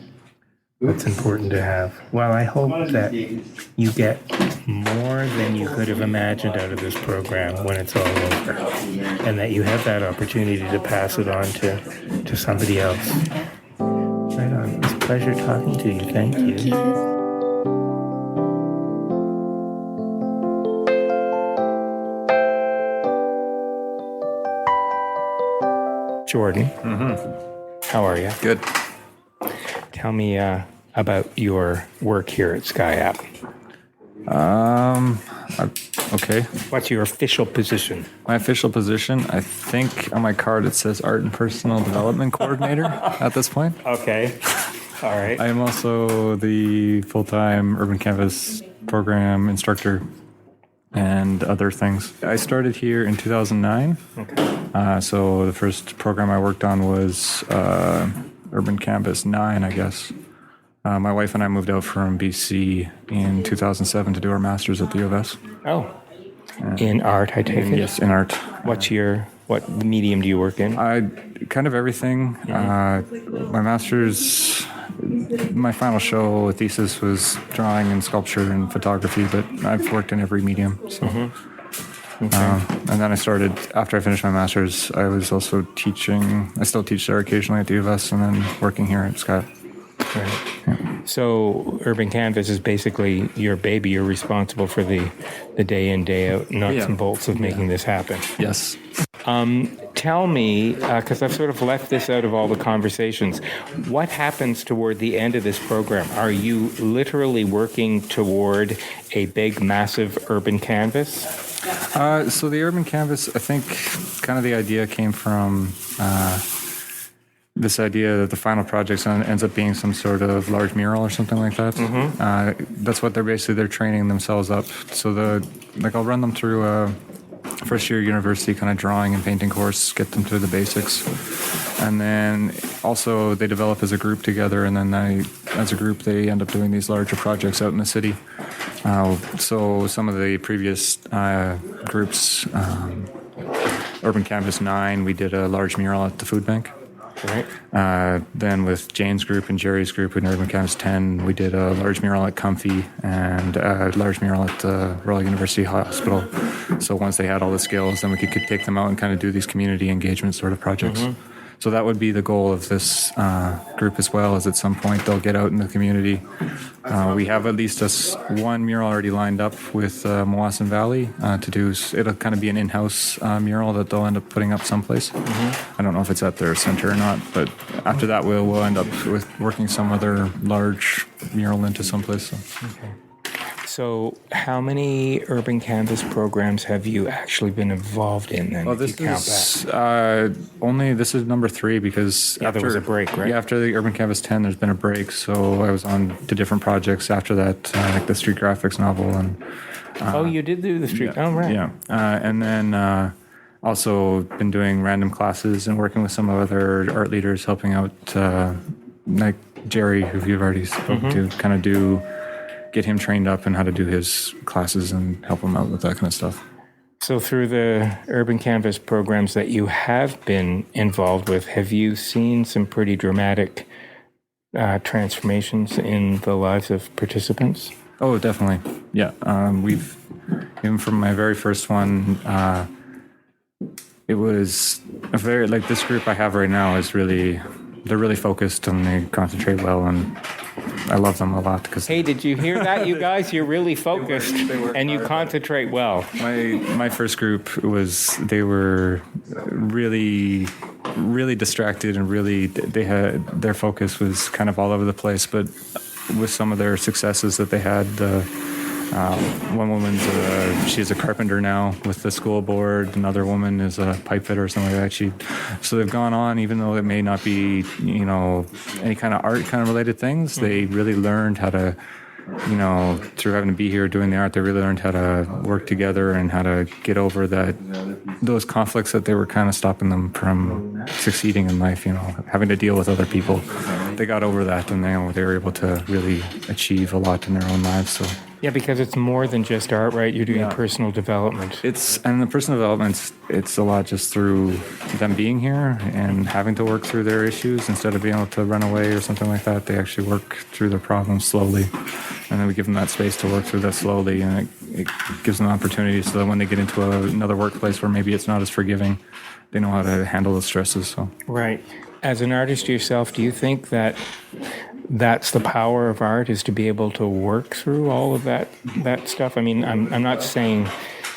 That's important to have. Well, I hope that you get more than you could have imagined out of this program when it's all over, and that you have that opportunity to pass it on to somebody else. Right on. It's a pleasure talking to you. Thank you. Thank you. Jordan, how are you? Good. Tell me about your work here at SCYAP. Okay. What's your official position? My official position, I think on my card it says Art and Personal Development Coordinator at this point. Okay. All right. I am also the full-time Urban Canvas program instructor and other things. I started here in 2009. Okay. So the first program I worked on was Urban Canvas 9, I guess. My wife and I moved out from BC in 2007 to do our master's at the U of S. Oh. In art, I take it? Yes, in art. What medium do you work in? Kind of everything. My master's, my final show thesis was drawing and sculpture and photography, but I've worked in every medium. So. Okay. And then I started, after I finished my master's, I was also teaching. I still teach there occasionally at the U of S and then working here at SCYAP. Right. Yeah. So Urban Canvas is basically your baby. You're responsible for the day in, day out nuts and bolts of making this happen. Yes. Tell me, because I've sort of left this out of all the conversations, what happens toward the end of this program? Are you literally working toward a big, massive urban canvas? So the Urban Canvas, I think kind of the idea came from this idea that the final project ends up being some sort of large mural or something like that. That's what they're training themselves up. So I'll run them through a first year university kind of drawing and painting course, get them through the basics. And then also they develop as a group together, and then as a group they end up doing these larger projects out in the city. So some of the previous groups, Urban Canvas 9, we did a large mural at the food bank. Right. Then with Jane's group and Jerry's group in Urban Canvas 10, we did a large mural at Comfy and a large mural at the Royal University Hospital. So once they had all the skills, then we could take them out and kind of do these community engagement sort of projects. So that would be the goal of this group as well, is at some point they'll get out in the community. We have at least one mural already lined up with Mowasin Valley to do. It'll kind of be an in-house mural that they'll end up putting up someplace. I don't know if it's at their center or not, but after that we'll end up with working some other large mural into someplace. So. Okay. So how many urban canvas programs have you actually been involved in then? Well, this is number 3 because there was a break, right? Yeah, after the Urban Canvas 10, there's been a break. So I was on to different projects after that, like the street graphics novel. And you did do the street. Yeah, oh, right. Yeah, and then also been doing random classes and working with some other art leaders, helping out like Jerry, who you've already spoken to, kind of get him trained up in how to do his classes and help him out with that kind of stuff. So through the Urban Canvas programs that you have been involved with, have you seen some pretty dramatic transformations in the lives of participants? Oh, definitely. Yeah. We've, even from my very first one, it was a very, like this group I have right now is really, they're really focused and they concentrate well, and I love them a lot. Because hey, did you hear that, you guys? You're really focused and you concentrate well. My first group they were really, really distracted, and really their focus was kind of all over the place. But with some of their successes that they had, one woman's she's a carpenter now with the school board. Another woman is a pipe fitter or something like that. So they've gone on, even though it may not be, any kind of art kind of related things, they really learned how to, through having to be here doing the art, they really learned how to work together and how to get over those conflicts that they were kind of stopping them from succeeding in life, having to deal with other people. They got over that, and they were able to really achieve a lot in their own lives. So. Yeah, because it's more than just art, right? You're doing personal development. And the personal development, it's a lot just through them being here and having to work through their issues instead of being able to run away or something like that. They actually work through their problems slowly, and then we give them that space to work through that slowly, and it gives them opportunities so that when they get into another workplace where maybe it's not as forgiving, they know how to handle those stresses. So. Right. As an artist yourself, do you think that that's the power of art, is to be able to work through all of that stuff? I mean, I'm not saying,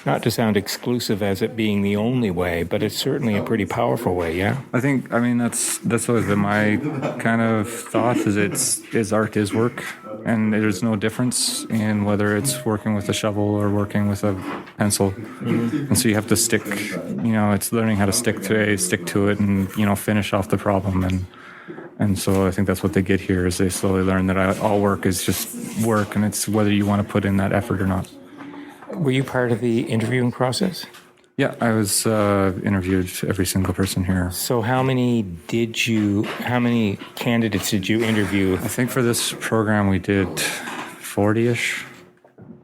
not to sound exclusive as it being the only way, but it's certainly a pretty powerful way, yeah? That's always been my kind of thought, is art is work, and there's no difference in whether it's working with a shovel or working with a pencil. And so you have to stick, it's learning how to stick to it and, finish off the problem. And so I think that's what they get here, is they slowly learn that all work is just work, and it's whether you want to put in that effort or not. Were you part of the interviewing process? Yeah, I was interviewed every single person here. So how many candidates did you interview? I think for this program we did 40-ish.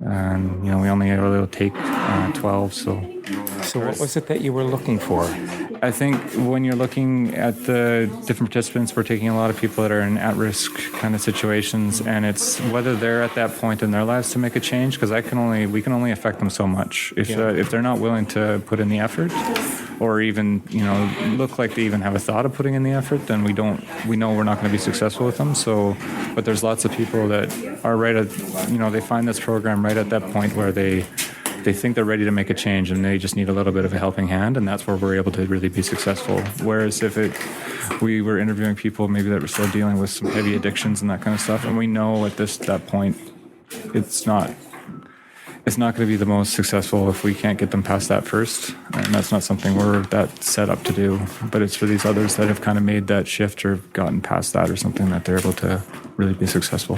And, we only were able to take 12, so... So what was it that you were looking for? I think when you're looking at the different participants, we're taking a lot of people that are in at-risk kind of situations, and it's whether they're at that point in their lives to make a change, because we can only affect them so much. If they're not willing to put in the effort, or even look like they even have a thought of putting in the effort, then we know we're not going to be successful with them. So, but there's lots of people that are right at they find this program right at that point where they think they're ready to make a change, and they just need a little bit of a helping hand, and that's where we're able to really be successful. Whereas if we were interviewing people maybe that were still dealing with some heavy addictions and that kind of stuff, and we know at that point it's not going to be the most successful if we can't get them past that first, and that's not something we're that set up to do. But it's for these others that have kind of made that shift or gotten past that or something, that they're able to really be successful.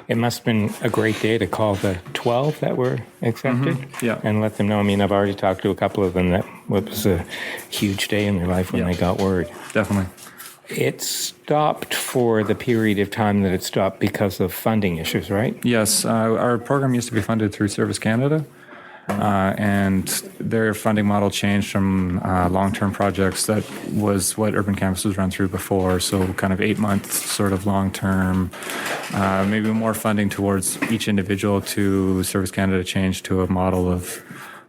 It must have been a great day to call the 12 that were accepted, and let them know. I mean, I've already talked to a couple of them that it was a huge day in their life when they got word. Definitely. It stopped for the period of time that it stopped because of funding issues, right? Yes. Our program used to be funded through Service Canada, and their funding model changed from long-term projects. That was what Urban Canvas was run through before, so kind of 8-month sort of long-term, maybe more funding towards each individual. To Service Canada changed to a model of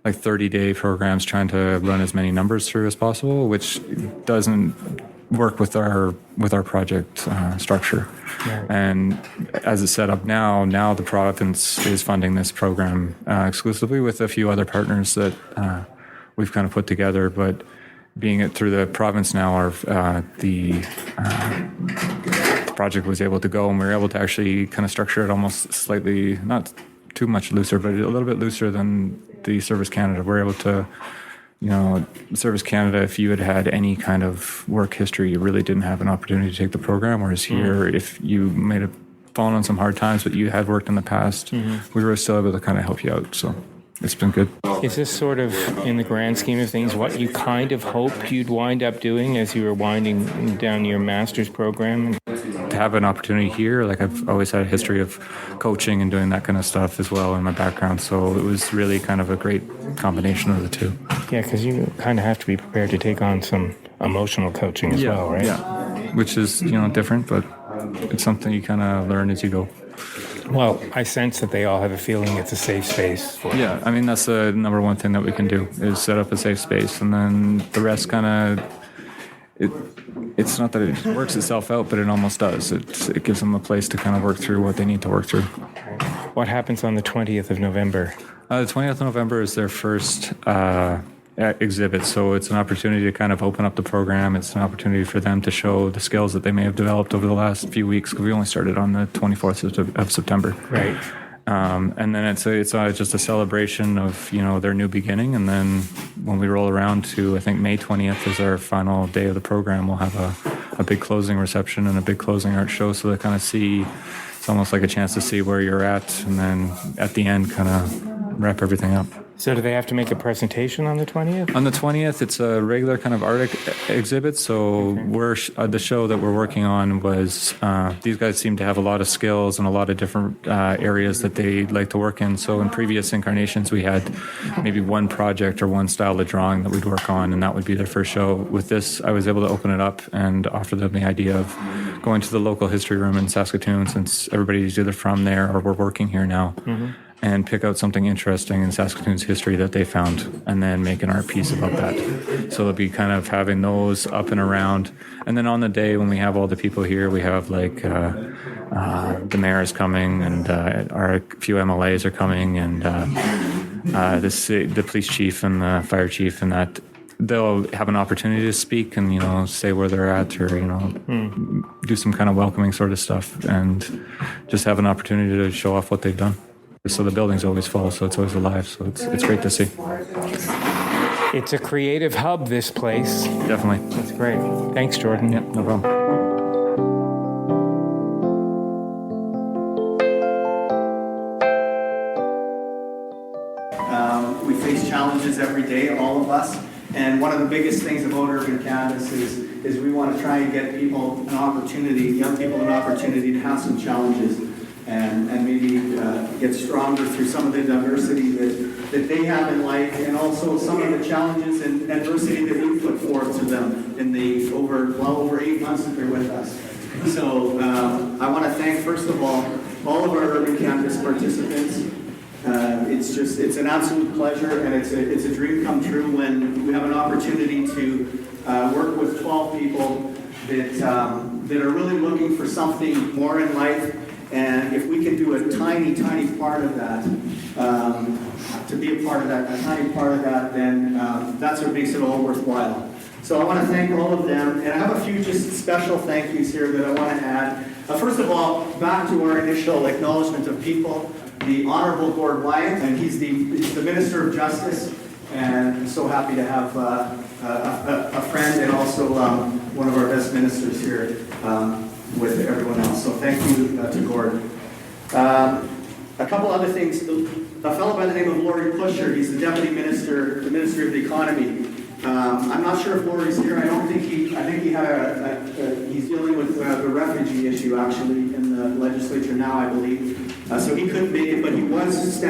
like 30-day programs, trying to run as many numbers through as possible, which doesn't work with our project structure. Right. And as it's set up now the province is funding this program exclusively with a few other partners that we've kind of put together. But being it through the province now, the project was able to go, and we were able to actually kind of structure it almost slightly, not too much looser, but a little bit looser than the Service Canada. We're able to, Service Canada, if you had any kind of work history, you really didn't have an opportunity to take the program. Whereas here, if you may have fallen on some hard times, but you had worked in the past, we were still able to kind of help you out. So it's been good. Is this sort of, in the grand scheme of things, what you kind of hoped you'd wind up doing as you were winding down your master's program? To have an opportunity here, like I've always had a history of coaching and doing that kind of stuff as well in my background, so it was really kind of a great combination of the two. Yeah, because you kind of have to be prepared to take on some emotional coaching as well, right? Yeah, which is different, but it's something you kind of learn as you go. Well, I sense that they all have a feeling it's a safe space for Yeah, I mean, that's the number one thing that we can do is set up a safe space, and then the rest kind of, it's not that it works itself out, but it almost does. It gives them a place to kind of work through what they need to work through. What happens on the 20th of November? The 20th of November is their first exhibit, so it's an opportunity to kind of open up the program. It's an opportunity for them to show the skills that they may have developed over the last few weeks, because we only started on the 24th of September. Right. And then it's just a celebration of their new beginning. And then when we roll around to, I think May 20th is our final day of the program, we'll have a big closing reception and a big closing art show, so they kind of see, it's almost like a chance to see where you're at, and then at the end kind of wrap everything up. So do they have to make a presentation on the 20th? On the 20th, it's a regular kind of art exhibit. So the show that we're working on was, these guys seem to have a lot of skills and a lot of different areas that they like to work in. So in previous incarnations, we had maybe one project or one style of drawing that we'd work on, and that would be their first show. With this, I was able to open it up and offer them the idea of going to the local history room in Saskatoon, since everybody's either from there or we're working here now. And pick out something interesting in Saskatoon's history that they found, and then make an art piece about that. So they'll be kind of having those up and around. And then on the day when we have all the people here, we have like the mayor is coming, and our few MLAs are coming, and the police chief and the fire chief, and that they'll have an opportunity to speak and say where they're at, or do some kind of welcoming sort of stuff, and just have an opportunity to show off what they've done. So the building's always full, so it's always alive. So it's great to see. It's a creative hub, this place. Definitely. That's great. Thanks, Jordan. Yep, no problem. We face challenges every day, all of us. And one of the biggest things about Urban Canvas is we want to try and get people an opportunity, young people an opportunity to have some challenges. And maybe get stronger through some of the diversity that they have in life, and also some of the challenges and adversity that we put forth to them in the over 8 months that they're with us. So I want to thank, first of all of our Urban Canvas participants. It's an absolute pleasure, and it's a dream come true when we have an opportunity to work with 12 people that are really looking for something more in life. And if we can do a tiny, tiny part of that, to be a part of that, a tiny part of that, then that's what makes it all worthwhile. So I want to thank all of them, and I have a few just special thank yous here that I want to add. First of all, back to our initial acknowledgement of people, the Honorable Gord Wyatt, and he's the Minister of Justice, and I'm so happy to have a friend and also one of our best ministers here. With everyone else. So thank you to Gord. A couple other things. A fellow by the name of Laurie Pusher, he's the Deputy Minister, the Ministry of the Economy. I'm not sure if Laurie's here. I think he had he's dealing with the refugee issue actually in the legislature now, I believe. So he couldn't make it, but he was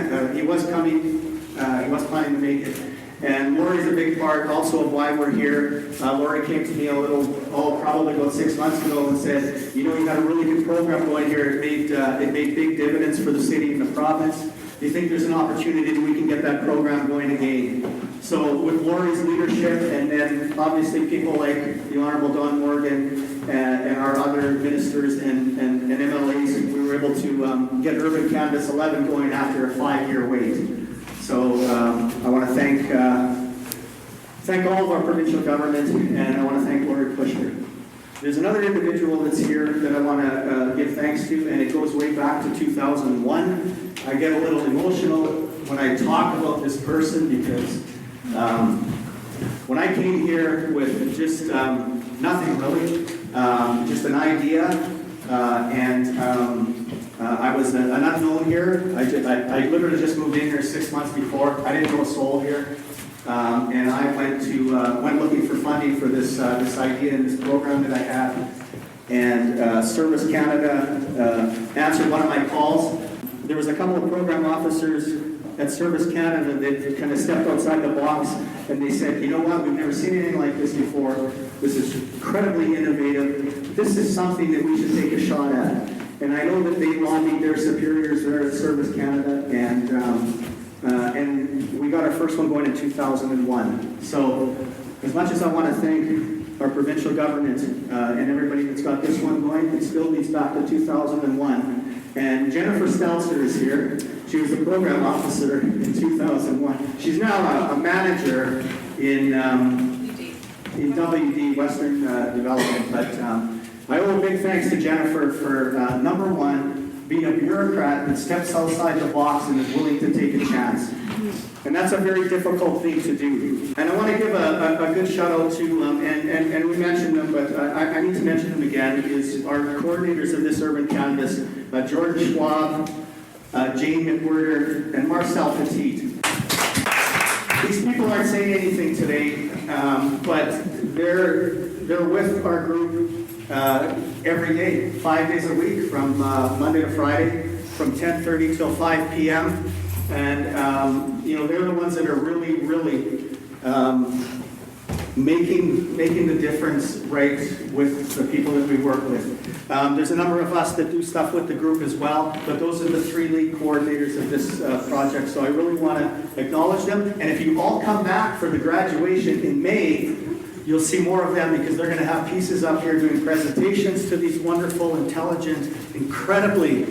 coming. He was planning to make it. And Laurie's a big part also of why we're here. Laurie came to me probably about 6 months ago and said, you got a really good program going here. It made big dividends for the city and the province. do you think there's an opportunity that we can get that program going again? So with Lori's leadership, and then obviously people like the Honorable Don Morgan and our other ministers and MLAs, we were able to get Urban Canvas 11 going after a 5-year wait. So I want to thank all of our provincial government, and I want to thank Lori Kushner. There's another individual that's here that I want to give thanks to, and it goes way back to 2001. I get a little emotional when I talk about this person because when I came here with just nothing really, just an idea, and I was an unknown here. I literally just moved in here 6 months before. I didn't know a soul here. And I went looking for funding for this idea and this program that I had. And Service Canada answered one of my calls. There was a couple of program officers at Service Canada that kind of stepped outside the box, and they said, you know what, we've never seen anything like this before. This is incredibly innovative. This is something that we should take a shot at. And I know that they lobbied their superiors there at Service Canada, and we got our first one going in 2001. So as much as I want to thank our provincial government and everybody that's got this one going, it still leads back to 2001. And Jennifer Stelzer is here. She was a program officer in 2001. She's now a manager in WD, Western Development. But I owe a big thanks to Jennifer for, number one, being a bureaucrat that steps outside the box and is willing to take a chance. And that's a very difficult thing to do. And I want to give a good shout out to, and we mentioned them, but I need to mention them again, is our coordinators of this urban canvas, Jordan Schwab, Jane McWhirter, and Marcel Petit. These people aren't saying anything today, but they're with our group every day, 5 days a week, from Monday to Friday, from 10:30 till 5 p.m. And they're the ones that are really making the difference right with the people that we work with. There's a number of us that do stuff with the group as well, but those are the 3 lead coordinators of this project, so I really want to acknowledge them. And if you all come back for the graduation in May, you'll see more of them because they're going to have pieces up here doing presentations to these wonderful, intelligent, incredibly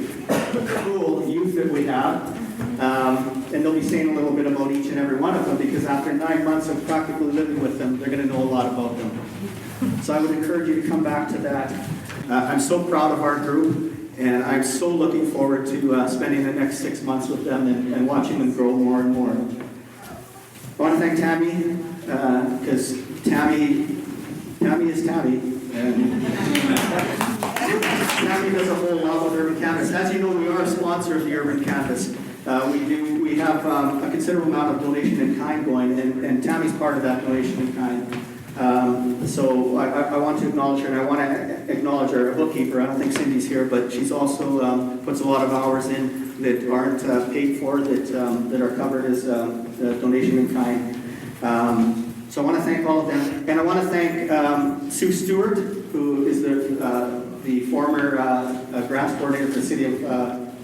cool youth that we have. And they'll be saying a little bit about each and every one of them because after 9 months of practically living with them, they're going to know a lot about them. So I would encourage you to come back to that. I'm so proud of our group, and I'm so looking forward to spending the next 6 months with them and watching them grow more and more. I want to thank Tammy, because Tammy is Tammy. And Tammy does a whole lot with Urban Canvas. As you know, we are a sponsor of the Urban Canvas. We have a considerable amount of donation in kind going, and Tammy's part of that donation in kind. So I want to acknowledge her, and I want to acknowledge our bookkeeper. I don't think Cindy's here, but she's also puts a lot of hours in that aren't paid for, that are covered as donation in kind. So I want to thank all of them, and I want to thank Sue Stewart, who is the former grants coordinator for the city of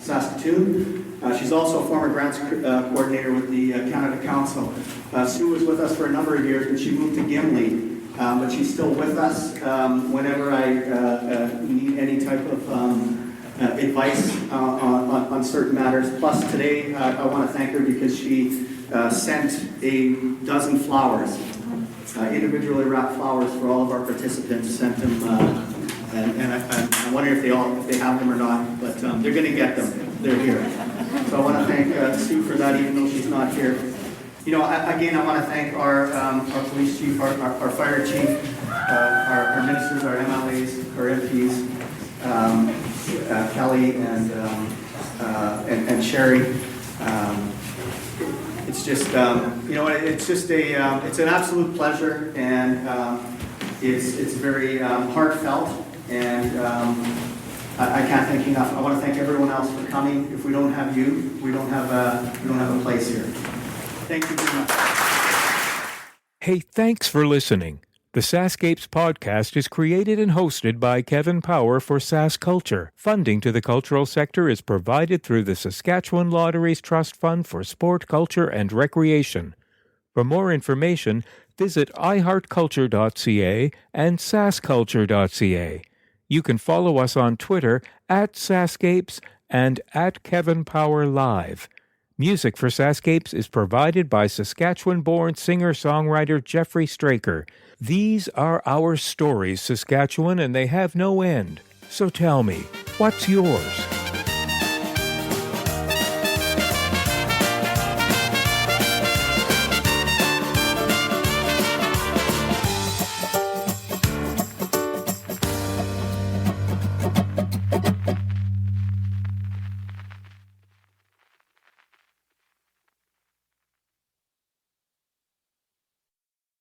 Saskatoon. She's also a former grants coordinator with the Canada Council. Sue was with us for a number of years, but she moved to Gimli. But she's still with us whenever I need any type of advice on certain matters. Plus today, I want to thank her because she sent a dozen flowers, individually wrapped flowers for all of our participants, sent them, and I wonder if they have them or not, but they're going to get them. They're here. So I want to thank Sue for that, even though she's not here. Again, I want to thank our police chief, our fire chief, our ministers, our MLAs, our MPs, Kelly and Sherry. It's just, it's an absolute pleasure, and it's very heartfelt, and I can't thank you enough. I want to thank everyone else for coming. If we don't have you, we don't have a place here. Thank you very much. Hey, thanks for listening. The SaskScapes podcast is created and hosted by Kevin Power for SaskCulture. Funding to the cultural sector is provided through the Saskatchewan Lotteries Trust Fund for Sport, Culture and Recreation. For more information, visit iheartculture.ca and saskculture.ca. You can follow us on Twitter at SaskScapes and at Kevin Power Live. Music for SaskScapes is provided by Saskatchewan-born singer-songwriter Jeffrey Straker. These are our stories, Saskatchewan, and they have no end. So tell me, what's yours?